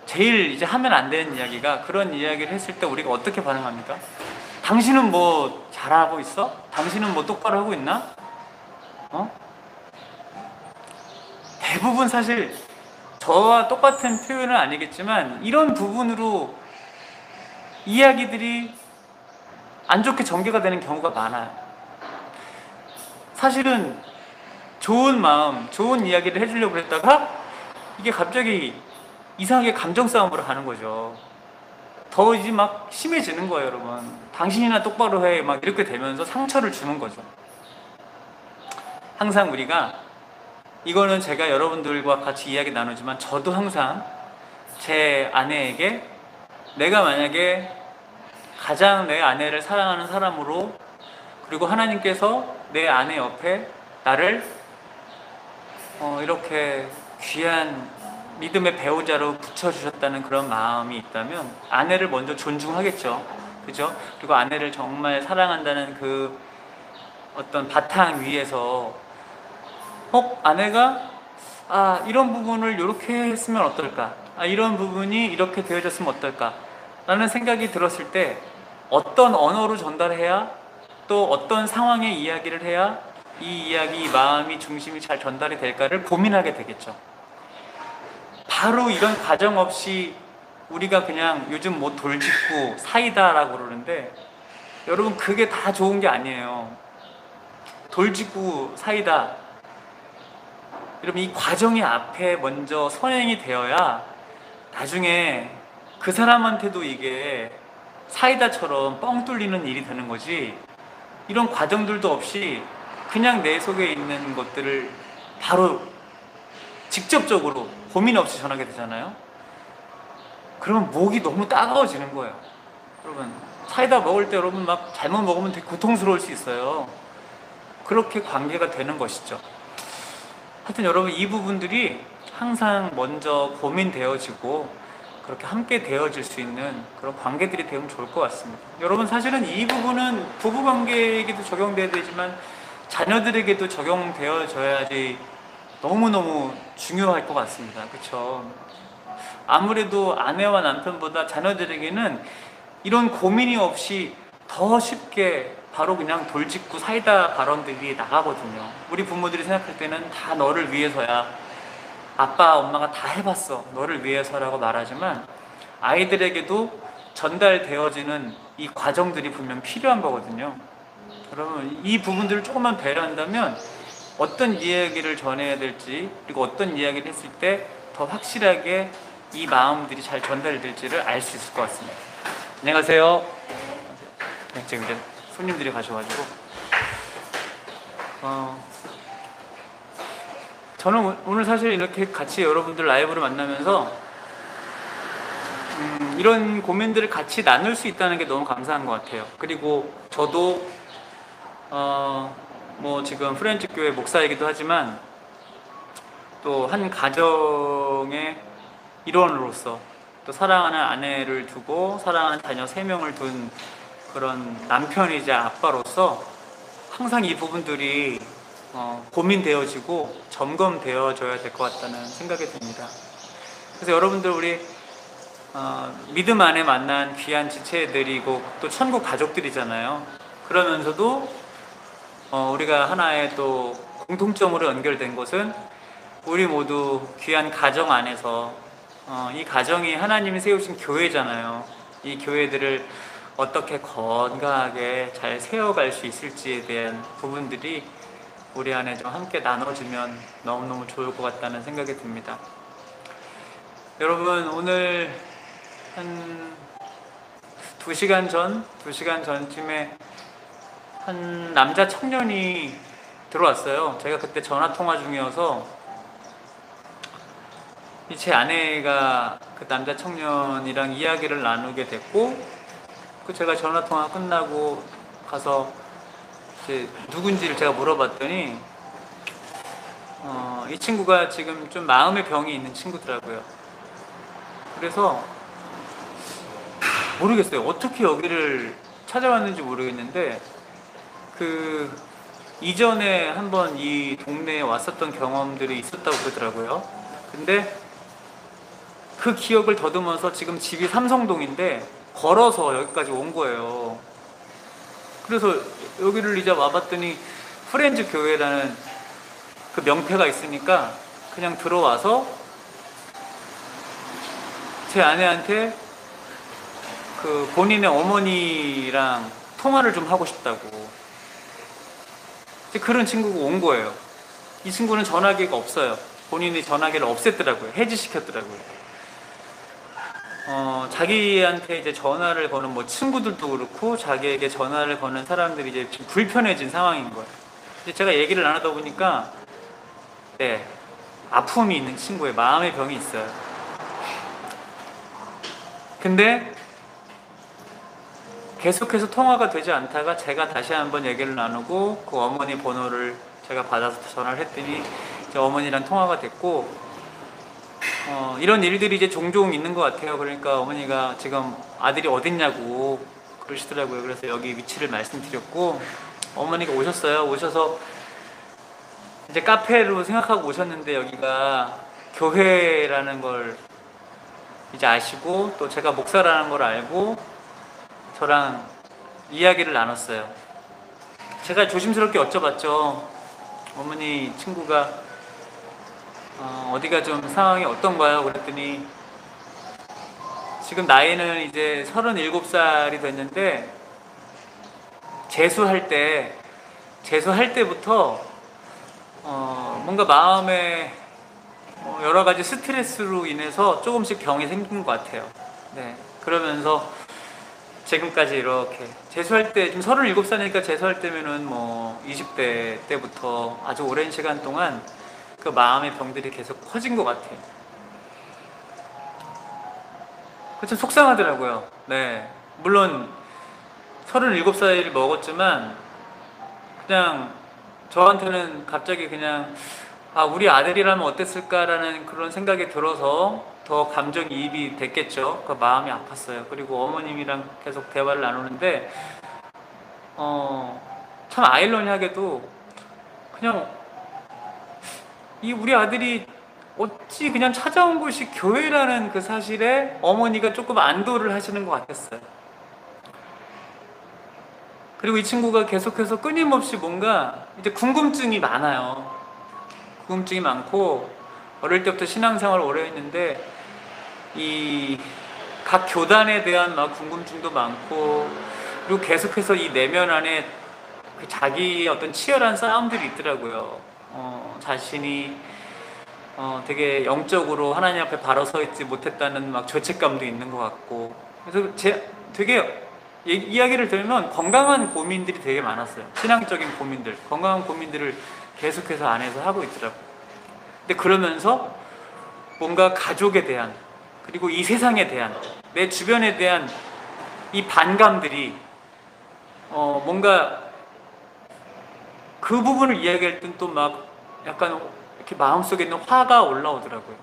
[SPEAKER 1] 제일 이제 하면 안 되는 이야기가, 그런 이야기를 했을 때 우리가 어떻게 반응합니까? 당신은 뭐 잘하고 있어? 당신은 뭐 똑바로 하고 있나? 대부분 사실 저와 똑같은 표현은 아니겠지만 이런 부분으로 이야기들이 안 좋게 전개가 되는 경우가 많아요. 사실은 좋은 마음, 좋은 이야기를 해주려고 했다가 이게 갑자기 이상하게 감정 싸움으로 가는 거죠. 더 이제 막 심해지는 거예요, 여러분. 당신이나 똑바로 해, 막 이렇게 되면서 상처를 주는 거죠. 항상 우리가, 이거는 제가 여러분들과 같이 이야기 나누지만 저도 항상 제 아내에게, 내가 만약에 가장 내 아내를 사랑하는 사람으로, 그리고 하나님께서 내 아내 옆에 나를 이렇게 귀한 믿음의 배우자로 붙여주셨다는 그런 마음이 있다면 아내를 먼저 존중하겠죠. 그죠? 그리고 아내를 정말 사랑한다는 그 어떤 바탕 위에서 아내가 이런 부분을 이렇게 했으면 어떨까? 이런 부분이 이렇게 되어졌으면 어떨까? 라는 생각이 들었을 때 어떤 언어로 전달해야, 또 어떤 상황의 이야기를 해야 이 이야기, 이 마음이, 중심이 잘 전달이 될까를 고민하게 되겠죠. 바로 이런 과정 없이 우리가 그냥 요즘 뭐 돌직구 사이다라고 그러는데, 여러분 그게 다 좋은 게 아니에요. 돌직구 사이다, 여러분 이 과정이 앞에 먼저 선행이 되어야 나중에 그 사람한테도 이게 사이다처럼 뻥 뚫리는 일이 되는 거지, 이런 과정들도 없이 그냥 내 속에 있는 것들을 바로 직접적으로 고민 없이 전하게 되잖아요. 그러면 목이 너무 따가워지는 거예요. 여러분, 사이다 먹을 때 여러분 막 잘못 먹으면 되게 고통스러울 수 있어요. 그렇게 관계가 되는 것이죠. 하여튼 여러분, 이 부분들이 항상 먼저 고민되어지고 그렇게 함께 되어질 수 있는 그런 관계들이 되면 좋을 것 같습니다. 여러분, 사실은 이 부분은 부부관계에게도 적용돼야 되지만 자녀들에게도 적용되어져야지 너무너무 중요할 것 같습니다. 그렇죠? 아무래도 아내와 남편보다 자녀들에게는 이런 고민이 없이 더 쉽게 바로 그냥 돌직구 사이다 발언들이 나가거든요. 우리 부모들이 생각할 때는 다 너를 위해서야, 아빠 엄마가 다 해봤어, 너를 위해서라고 말하지만 아이들에게도 전달되어지는 이 과정들이 분명 필요한 거거든요. 그러면 이 부분들을 조금만 배려한다면 어떤 이야기를 전해야 될지, 그리고 어떤 이야기를 했을 때 더 확실하게 이 마음들이 잘 전달될지를 알 수 있을 것 같습니다. 안녕하세요. 네, 지금 이제 손님들이 가셔가지고 저는 오늘 사실 이렇게 같이 여러분들 라이브를 만나면서 이런 고민들을 같이 나눌 수 있다는 게 너무 감사한 것 같아요. 그리고 저도 뭐 지금 프렌즈 교회 목사이기도 하지만 또 한 가정의 일원으로서, 또 사랑하는 아내를 두고 사랑하는 자녀 3명을 둔 그런 남편이자 아빠로서 항상 이 부분들이 고민되어지고 점검되어져야 될 것 같다는 생각이 듭니다. 그래서 여러분들, 우리 믿음 안에 만난 귀한 지체들이고 또 천국 가족들이잖아요. 그러면서도 우리가 하나의 또 공통점으로 연결된 것은 우리 모두 귀한 가정 안에서 이 가정이 하나님이 세우신 교회잖아요. 이 교회들을 어떻게 건강하게 잘 세워갈 수 있을지에 대한 부분들이 우리 안에 좀 함께 나눠지면 너무너무 좋을 것 같다는 생각이 듭니다. 여러분, 오늘 한 2시간 전쯤에 한 남자 청년이 들어왔어요. 제가 그때 전화 통화 중이어서 제 아내가 그 남자 청년이랑 이야기를 나누게 됐고, 제가 전화 통화 끝나고 가서 이제 누군지를 제가 물어봤더니 이 친구가 지금 좀 마음의 병이 있는 친구더라고요. 그래서 모르겠어요. 어떻게 여기를 찾아왔는지 모르겠는데 그 이전에 한번 이 동네에 왔었던 경험들이 있었다고 그러더라고요. 근데 그 기억을 더듬어서 지금 집이 삼성동인데 걸어서 여기까지 온 거예요. 그래서 여기를 이제 와봤더니 프렌즈 교회라는 그 명패가 있으니까 그냥 들어와서 제 아내한테 그 본인의 어머니랑 통화를 좀 하고 싶다고, 그런 친구가 온 거예요. 이 친구는 전화기가 없어요. 본인이 전화기를 없앴더라고요. 해지시켰더라고요. 자기한테 이제 전화를 거는 뭐 친구들도 그렇고 자기에게 전화를 거는 사람들이 이제 좀 불편해진 상황인 거예요. 이제 제가 얘기를 나누다 보니까 네, 아픔이 있는 친구예요. 마음의 병이 있어요. 근데 계속해서 통화가 되지 않다가 제가 다시 한번 얘기를 나누고 그 어머니 번호를 제가 받아서 전화를 했더니 이제 어머니랑 통화가 됐고, 이런 일들이 이제 종종 있는 것 같아요. 그러니까 어머니가 지금 아들이 어딨냐고 그러시더라고요. 그래서 여기 위치를 말씀드렸고, 어머니가 오셨어요. 오셔서 이제 카페로 생각하고 오셨는데 여기가 교회라는 걸 이제 아시고, 또 제가 목사라는 걸 알고 저랑 이야기를 나눴어요. 제가 조심스럽게 여쭤봤죠. 어머니, 친구가 어디가 좀 상황이 어떤가요? 그랬더니 지금 나이는 이제 37살이 됐는데 재수할 때부터 뭔가 마음에 여러 가지 스트레스로 인해서 조금씩 병이 생긴 것 같아요. 네, 그러면서 지금까지 이렇게 재수할 때, 지금 37살이니까 재수할 때면은 뭐 20대 때부터 아주 오랜 시간 동안 그 마음의 병들이 계속 커진 것 같아요. 그좀 속상하더라고요. 네. 물론 37살을 먹었지만 그냥 저한테는 갑자기 그냥 아, 우리 아들이라면 어땠을까라는 그런 생각이 들어서 더 감정이입이 됐겠죠. 그 마음이 아팠어요. 그리고 어머님이랑 계속 대화를 나누는데 참 아이러니하게도 그냥 이 우리 아들이 어찌 그냥 찾아온 곳이 교회라는 그 사실에 어머니가 조금 안도를 하시는 것 같았어요. 그리고 이 친구가 계속해서 끊임없이 뭔가 이제 궁금증이 많아요. 궁금증이 많고 어릴 때부터 신앙생활을 오래 했는데 이 각 교단에 대한 막 궁금증도 많고 그리고 계속해서 이 내면 안에 그 자기의 어떤 치열한 싸움들이 있더라고요. 자신이 되게 영적으로 하나님 앞에 바로 서 있지 못했다는 막 죄책감도 있는 것 같고 그래서 되게 이야기를 들으면 건강한 고민들이 되게 많았어요. 신앙적인 고민들, 건강한 고민들을 계속해서 안에서 하고 있더라고요. 근데 그러면서 뭔가 가족에 대한 그리고 이 세상에 대한 내 주변에 대한 이 반감들이 뭔가 그 부분을 이야기할 땐 또 막 약간 이렇게 마음속에 있는 화가 올라오더라고요.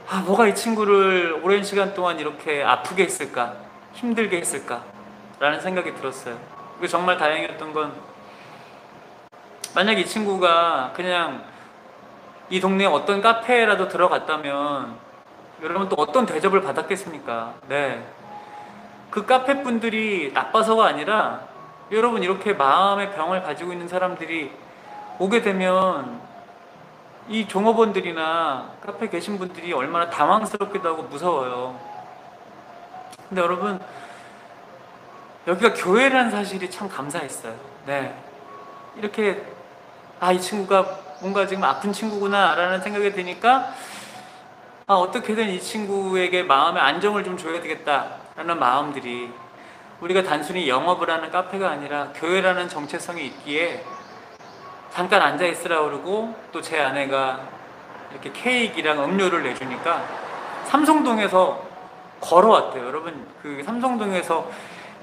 [SPEAKER 1] 아, 뭐가 이 친구를 오랜 시간 동안 이렇게 아프게 했을까? 힘들게 했을까? 라는 생각이 들었어요. 그리고 정말 다행이었던 건 만약 이 친구가 그냥 이 동네에 어떤 카페라도 들어갔다면 여러분 또 어떤 대접을 받았겠습니까? 네. 그 카페 분들이 나빠서가 아니라 여러분 이렇게 마음의 병을 가지고 있는 사람들이 오게 되면 이 종업원들이나 카페 계신 분들이 얼마나 당황스럽기도 하고 무서워요. 근데 여러분 여기가 교회라는 사실이 참 감사했어요. 네. 이렇게 아, 이 친구가 뭔가 지금 아픈 친구구나 라는 생각이 드니까 아, 어떻게든 이 친구에게 마음의 안정을 좀 줘야 되겠다 라는 마음들이 우리가 단순히 영업을 하는 카페가 아니라 교회라는 정체성이 있기에 잠깐 앉아 있으라 그러고 또 제 아내가 이렇게 케이크랑 음료를 내주니까 삼성동에서 걸어왔대요. 여러분 그 삼성동에서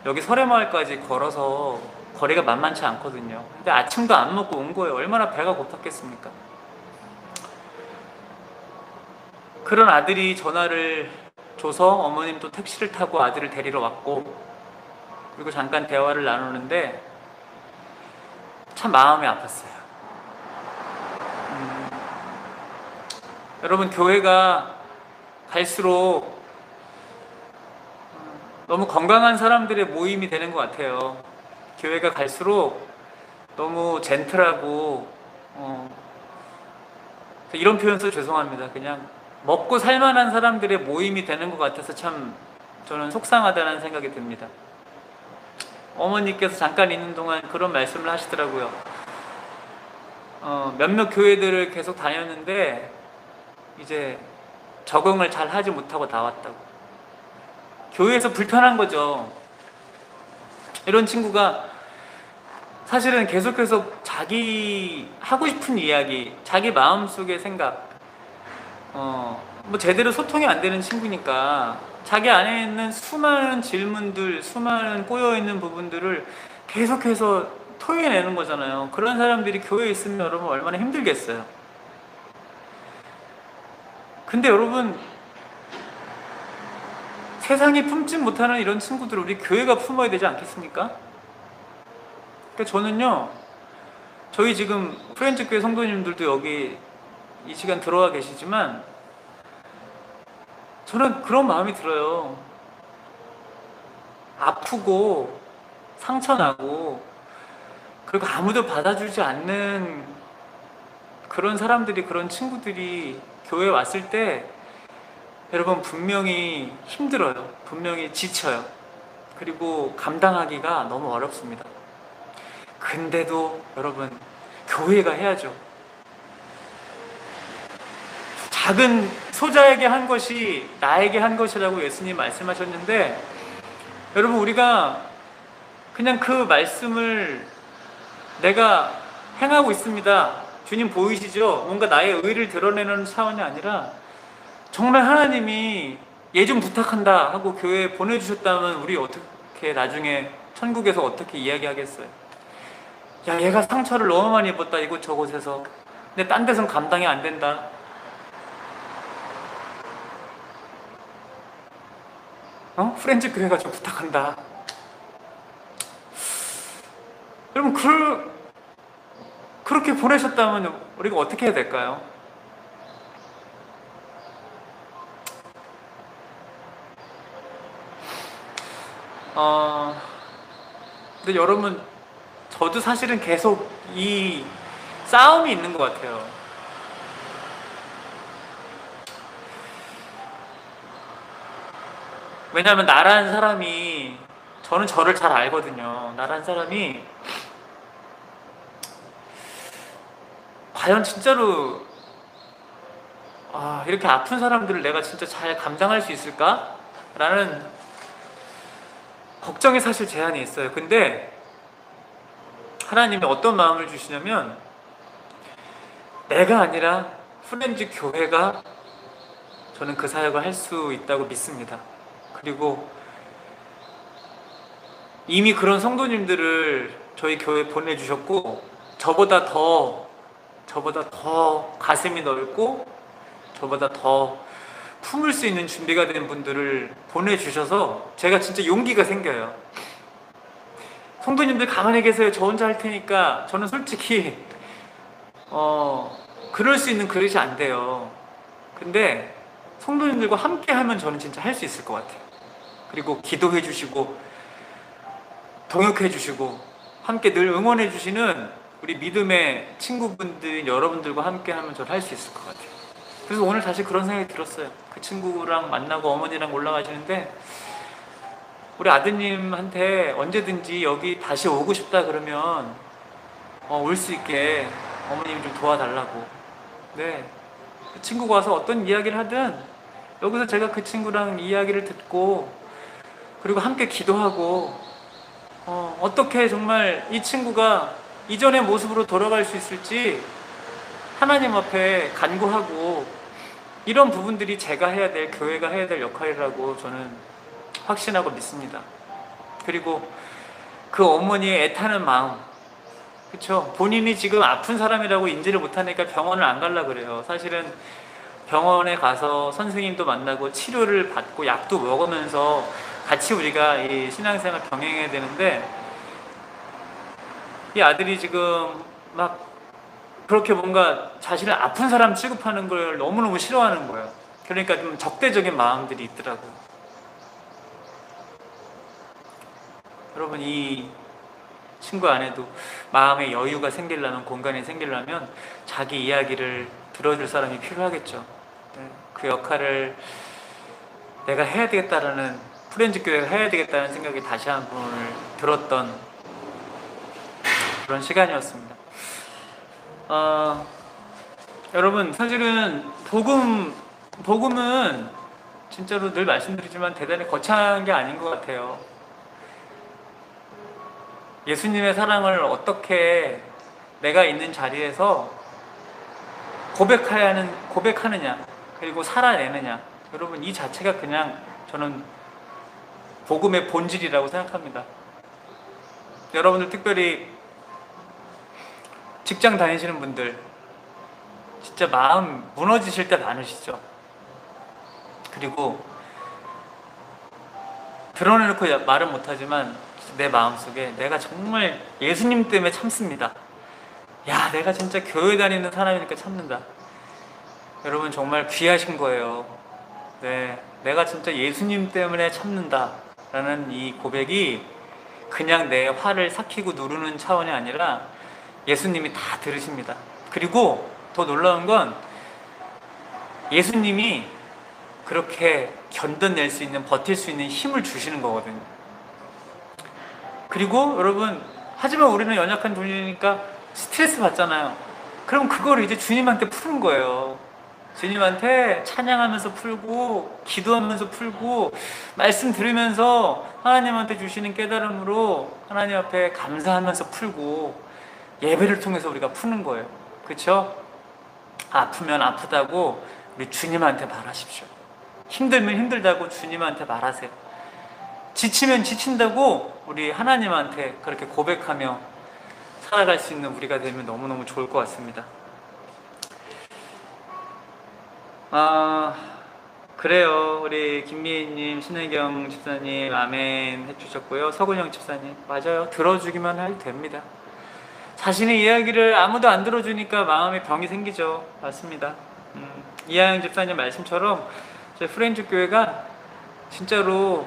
[SPEAKER 1] 여기 설해마을까지 걸어서 거리가 만만치 않거든요. 근데 아침도 안 먹고 온 거예요. 얼마나 배가 고팠겠습니까? 그런 아들이 전화를 줘서 어머님 또 택시를 타고 아들을 데리러 왔고 그리고 잠깐 대화를 나누는데 참 마음이 아팠어요. 여러분 교회가 갈수록 너무 건강한 사람들의 모임이 되는 것 같아요. 교회가 갈수록 너무 젠틀하고 이런 표현 써 죄송합니다. 그냥 먹고 살만한 사람들의 모임이 되는 것 같아서 참 저는 속상하다는 생각이 듭니다. 어머니께서 잠깐 있는 동안 그런 말씀을 하시더라고요. 몇몇 교회들을 계속 다녔는데 이제 적응을 잘 하지 못하고 나왔다고. 교회에서 불편한 거죠. 이런 친구가 사실은 계속해서 자기 하고 싶은 이야기, 자기 마음속의 생각, 뭐 제대로 소통이 안 되는 친구니까 자기 안에 있는 수많은 질문들, 수많은 꼬여있는 부분들을 계속해서 토해내는 거잖아요. 그런 사람들이 교회에 있으면 여러분 얼마나 힘들겠어요. 근데 여러분 세상이 품지 못하는 이런 친구들을 우리 교회가 품어야 되지 않겠습니까? 그러니까 저는요, 저희 지금 프렌즈 교회 성도님들도 여기 이 시간 들어와 계시지만 저는 그런 마음이 들어요. 아프고 상처나고 그리고 아무도 받아주지 않는 그런 사람들이, 그런 친구들이 교회에 왔을 때 여러분 분명히 힘들어요. 분명히 지쳐요. 그리고 감당하기가 너무 어렵습니다. 근데도 여러분 교회가 해야죠. 작은 소자에게 한 것이 나에게 한 것이라고 예수님 말씀하셨는데, 여러분 우리가 그냥 그 말씀을 내가 행하고 있습니다, 주님 보이시죠? 뭔가 나의 의를 드러내는 차원이 아니라 정말 하나님이 얘 좀 부탁한다 하고 교회에 보내주셨다면 우리 어떻게 나중에 천국에서 어떻게 이야기하겠어요? 야, 얘가 상처를 너무 많이 입었다 이곳저곳에서. 근데 딴 데선 감당이 안 된다. 프렌즈 교회가 좀 부탁한다. 여러분 그렇게 보내셨다면 우리가 어떻게 해야 될까요? 근데 여러분, 저도 사실은 계속 이 싸움이 있는 것 같아요. 왜냐하면 나라는 사람이, 저는 저를 잘 알거든요. 나라는 사람이 과연 진짜로 이렇게 아픈 사람들을 내가 진짜 잘 감당할 수 있을까? 라는 걱정이 사실 제한이 있어요. 근데 하나님이 어떤 마음을 주시냐면, 내가 아니라 프렌즈 교회가 저는 그 사역을 할 수 있다고 믿습니다. 그리고 이미 그런 성도님들을 저희 교회에 보내주셨고, 저보다 더 가슴이 넓고 저보다 더 품을 수 있는 준비가 된 분들을 보내주셔서 제가 진짜 용기가 생겨요. 성도님들 가만히 계세요, 저 혼자 할 테니까. 저는 솔직히 그럴 수 있는 그릇이 안 돼요. 근데 성도님들과 함께 하면 저는 진짜 할 수 있을 것 같아요. 그리고 기도해 주시고 동역해 주시고 함께 늘 응원해 주시는 우리 믿음의 친구분들 여러분들과 함께 하면 저는 할 수 있을 것 같아요. 그래서 오늘 다시 그런 생각이 들었어요. 그 친구랑 만나고 어머니랑 올라가시는데, 우리 아드님한테 언제든지 여기 다시 오고 싶다 그러면 올 수 있게 어머님이 좀 도와달라고. 네, 그 친구가 와서 어떤 이야기를 하든 여기서 제가 그 친구랑 이야기를 듣고, 그리고 함께 기도하고, 어떻게 정말 이 친구가 이전의 모습으로 돌아갈 수 있을지 하나님 앞에 간구하고, 이런 부분들이 제가 해야 될, 교회가 해야 될 역할이라고 저는 확신하고 믿습니다. 그리고 그 어머니의 애타는 마음, 그쵸? 본인이 지금 아픈 사람이라고 인지를 못하니까 병원을 안 가려고 그래요. 사실은 병원에 가서 선생님도 만나고 치료를 받고 약도 먹으면서 같이 우리가 이 신앙생활 병행해야 되는데, 이 아들이 지금 막 그렇게 뭔가 자신을 아픈 사람 취급하는 걸 너무너무 싫어하는 거예요. 그러니까 좀 적대적인 마음들이 있더라고요. 여러분, 이 친구 안에도 마음의 여유가 생기려면, 공간이 생기려면 자기 이야기를 들어줄 사람이 필요하겠죠. 그 역할을 내가 해야 되겠다라는, 프렌즈 교회가 해야 되겠다는 생각이 다시 한 번 들었던 그런 시간이었습니다. 여러분, 사실은 복음은 진짜로 늘 말씀드리지만 대단히 거창한 게 아닌 것 같아요. 예수님의 사랑을 어떻게 내가 있는 자리에서 고백하느냐, 그리고 살아내느냐, 여러분, 이 자체가 그냥 저는 복음의 본질이라고 생각합니다. 여러분들, 특별히 직장 다니시는 분들 진짜 마음 무너지실 때 많으시죠? 그리고 드러내놓고 말은 못하지만 내 마음속에 내가 정말 예수님 때문에 참습니다. 야, 내가 진짜 교회 다니는 사람이니까 참는다. 여러분, 정말 귀하신 거예요. 네, 내가 진짜 예수님 때문에 참는다 라는 이 고백이 그냥 내 화를 삭히고 누르는 차원이 아니라 예수님이 다 들으십니다. 그리고 더 놀라운 건 예수님이 그렇게 견뎌낼 수 있는, 버틸 수 있는 힘을 주시는 거거든요. 그리고 여러분, 하지만 우리는 연약한 존재니까 스트레스 받잖아요. 그럼 그걸 이제 주님한테 푸는 거예요. 주님한테 찬양하면서 풀고 기도하면서 풀고 말씀 들으면서 하나님한테 주시는 깨달음으로 하나님 앞에 감사하면서 풀고 예배를 통해서 우리가 푸는 거예요. 그렇죠? 아프면 아프다고 우리 주님한테 말하십시오. 힘들면 힘들다고 주님한테 말하세요. 지치면 지친다고 우리 하나님한테 그렇게 고백하며 살아갈 수 있는 우리가 되면 너무너무 좋을 것 같습니다. 그래요. 우리 김미애님, 신혜경 집사님 아멘 해주셨고요. 서근영 집사님 맞아요. 들어주기만 해도 됩니다. 자신의 이야기를 아무도 안 들어주니까 마음에 병이 생기죠. 맞습니다. 이하영 집사님 말씀처럼 저희 프렌즈 교회가 진짜로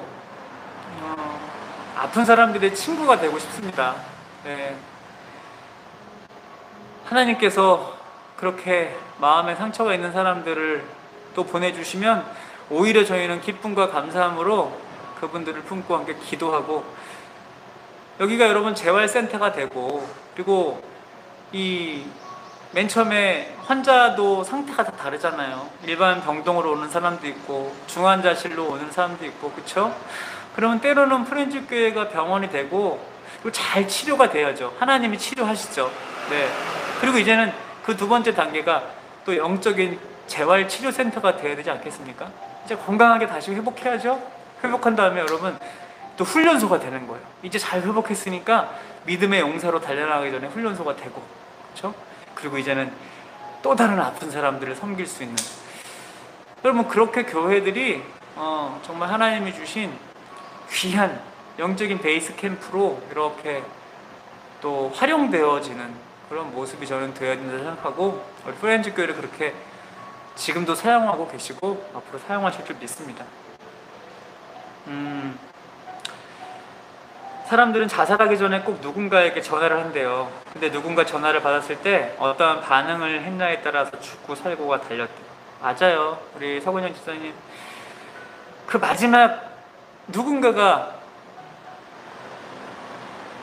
[SPEAKER 1] 아픈 사람들의 친구가 되고 싶습니다. 네. 하나님께서 그렇게 마음에 상처가 있는 사람들을 또 보내주시면 오히려 저희는 기쁨과 감사함으로 그분들을 품고 함께 기도하고, 여기가 여러분 재활센터가 되고, 그리고 이 맨 처음에 환자도 상태가 다 다르잖아요. 일반 병동으로 오는 사람도 있고 중환자실로 오는 사람도 있고, 그렇죠? 그러면 때로는 프렌즈 교회가 병원이 되고, 그리고 잘 치료가 돼야죠. 하나님이 치료하시죠. 네. 그리고 이제는 그 두 번째 단계가 또 영적인 재활치료센터가 돼야 되지 않겠습니까? 이제 건강하게 다시 회복해야죠. 회복한 다음에 여러분 또 훈련소가 되는 거예요. 이제 잘 회복했으니까 믿음의 용사로 달려나가기 전에 훈련소가 되고, 그렇죠? 그리고 이제는 또 다른 아픈 사람들을 섬길 수 있는, 여러분 그렇게 교회들이 정말 하나님이 주신 귀한 영적인 베이스 캠프로 이렇게 또 활용되어지는 그런 모습이 저는 되어야 된다고 생각하고, 우리 프렌즈 교회를 그렇게 지금도 사용하고 계시고 앞으로 사용하실 줄 믿습니다. 사람들은 자살하기 전에 꼭 누군가에게 전화를 한대요. 근데 누군가 전화를 받았을 때 어떠한 반응을 했냐에 따라서 죽고 살고가 달렸대요. 맞아요. 우리 서근영 집사님, 그 마지막 누군가가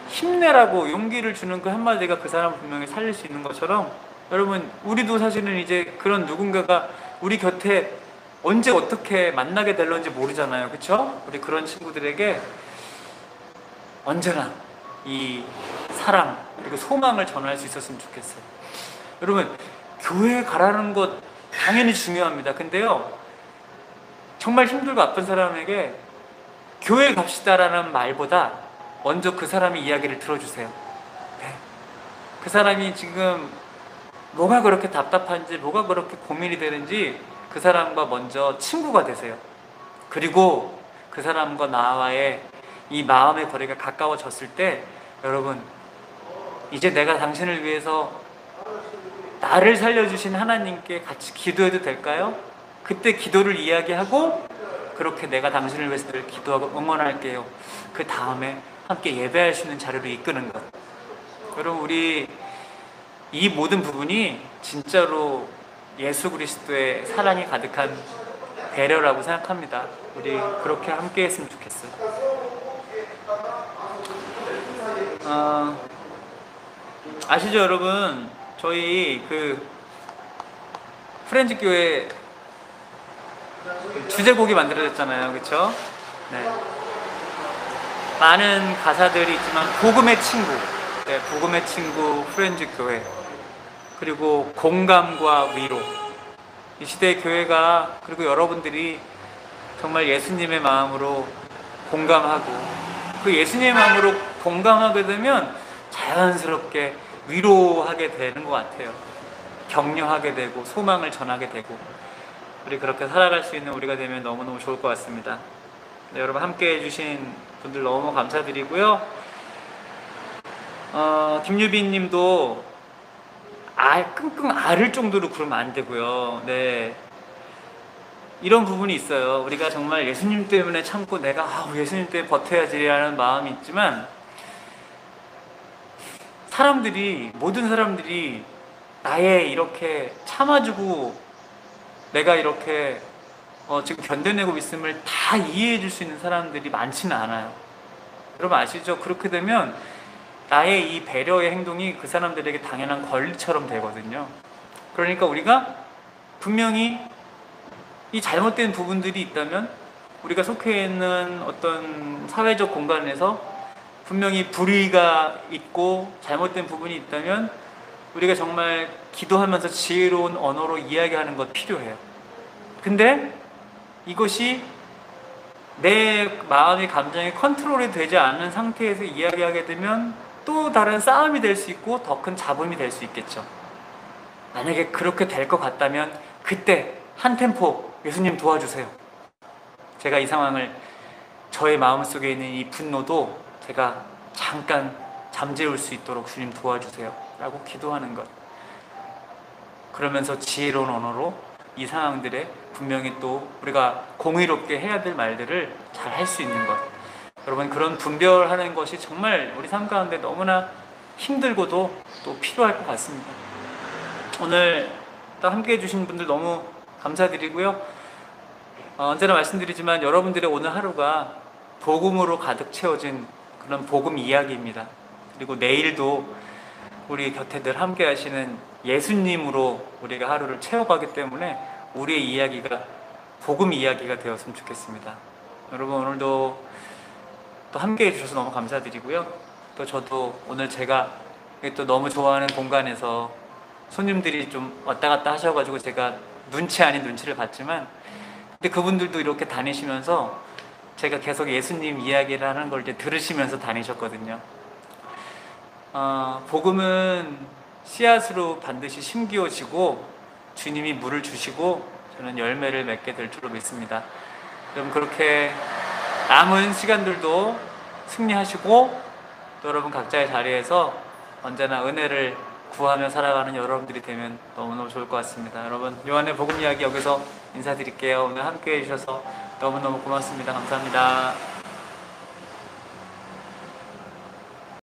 [SPEAKER 1] 힘내라고 용기를 주는 그 한마디가 그 사람을 분명히 살릴 수 있는 것처럼, 여러분 우리도 사실은 이제 그런 누군가가 우리 곁에 언제 어떻게 만나게 될런지 모르잖아요. 그렇죠? 우리 그런 친구들에게 언제나 이 사랑 그리고 소망을 전할 수 있었으면 좋겠어요. 여러분 교회에 가라는 것 당연히 중요합니다. 근데요, 정말 힘들고 아픈 사람에게 교회 갑시다라는 말보다 먼저 그 사람의 이야기를 들어주세요. 네. 그 사람이 지금 뭐가 그렇게 답답한지, 뭐가 그렇게 고민이 되는지 그 사람과 먼저 친구가 되세요. 그리고 그 사람과 나와의 이 마음의 거리가 가까워졌을 때, 여러분 이제 내가 당신을 위해서 나를 살려주신 하나님께 같이 기도해도 될까요? 그때 기도를 이야기하고, 그렇게 내가 당신을 위해서 늘 기도하고 응원할게요. 그 다음에 함께 예배할 수 있는 자리로 이끄는 것. 여러분 우리 이 모든 부분이 진짜로 예수 그리스도의 사랑이 가득한 배려라고 생각합니다. 우리 그렇게 함께 했으면 좋겠어요. 아시죠 여러분? 저희 그 프렌즈 교회 주제곡이 만들어졌잖아요. 그렇죠? 네. 많은 가사들이 있지만 복음의 친구, 네, 복음의 친구 프렌즈 교회, 그리고 공감과 위로, 이 시대의 교회가, 그리고 여러분들이 정말 예수님의 마음으로 공감하고, 그 예수님의 마음으로 공감하게 되면 자연스럽게 위로하게 되는 것 같아요. 격려하게 되고 소망을 전하게 되고, 우리 그렇게 살아갈 수 있는 우리가 되면 너무너무 좋을 것 같습니다. 네, 여러분 함께 해주신 분들 너무 감사드리고요. 김유빈 님도 끙끙 앓을 정도로 그러면 안 되고요. 네, 이런 부분이 있어요. 우리가 정말 예수님 때문에 참고 내가 예수님 때문에 버텨야지라는 마음이 있지만, 모든 사람들이 나의 이렇게 참아주고 내가 이렇게 지금 견뎌내고 있음을 다 이해해 줄 수 있는 사람들이 많지는 않아요. 여러분 아시죠? 그렇게 되면 나의 이 배려의 행동이 그 사람들에게 당연한 권리처럼 되거든요. 그러니까 우리가 분명히 이 잘못된 부분들이 있다면 우리가 속해 있는 어떤 사회적 공간에서 분명히 불의가 있고 잘못된 부분이 있다면 우리가 정말 기도하면서 지혜로운 언어로 이야기하는 것 필요해요. 근데 이것이 내 마음의 감정이 컨트롤이 되지 않는 상태에서 이야기하게 되면 또 다른 싸움이 될 수 있고 더 큰 잡음이 될 수 있겠죠. 만약에 그렇게 될 것 같다면 그때 한 템포 예수님 도와주세요. 제가 이 상황을 저의 마음속에 있는 이 분노도 제가 잠깐 잠재울 수 있도록 주님 도와주세요 라고 기도하는 것. 그러면서 지혜로운 언어로 이 상황들에 분명히 또 우리가 공의롭게 해야 될 말들을 잘 할 수 있는 것. 여러분, 그런 분별하는 것이 정말 우리 삶 가운데 너무나 힘들고도 또 필요할 것 같습니다. 오늘 또 함께 해주신 분들 너무 감사드리고요. 언제나 말씀드리지만 여러분들의 오늘 하루가 복음으로 가득 채워진 그런 복음 이야기입니다. 그리고 내일도 우리 곁에 늘 함께 하시는 예수님으로 우리가 하루를 채워가기 때문에 우리의 이야기가 복음 이야기가 되었으면 좋겠습니다. 여러분, 오늘도 또 함께 해주셔서 너무 감사드리고요. 또 저도 오늘 제가 또 너무 좋아하는 공간에서 손님들이 좀 왔다 갔다 하셔가지고 제가 눈치 아닌 눈치를 봤지만, 근데 그분들도 이렇게 다니시면서 제가 계속 예수님 이야기를 하는 걸 이제 들으시면서 다니셨거든요. 복음은 씨앗으로 반드시 심기어지고 주님이 물을 주시고 저는 열매를 맺게 될 줄로 믿습니다. 여러분, 그렇게 남은 시간들도 승리하시고 또 여러분 각자의 자리에서 언제나 은혜를 구하며 살아가는 여러분들이 되면 너무너무 좋을 것 같습니다. 여러분, 요한의 복음 이야기 여기서 인사드릴게요. 오늘 함께 해주셔서 너무너무 고맙습니다. 감사합니다.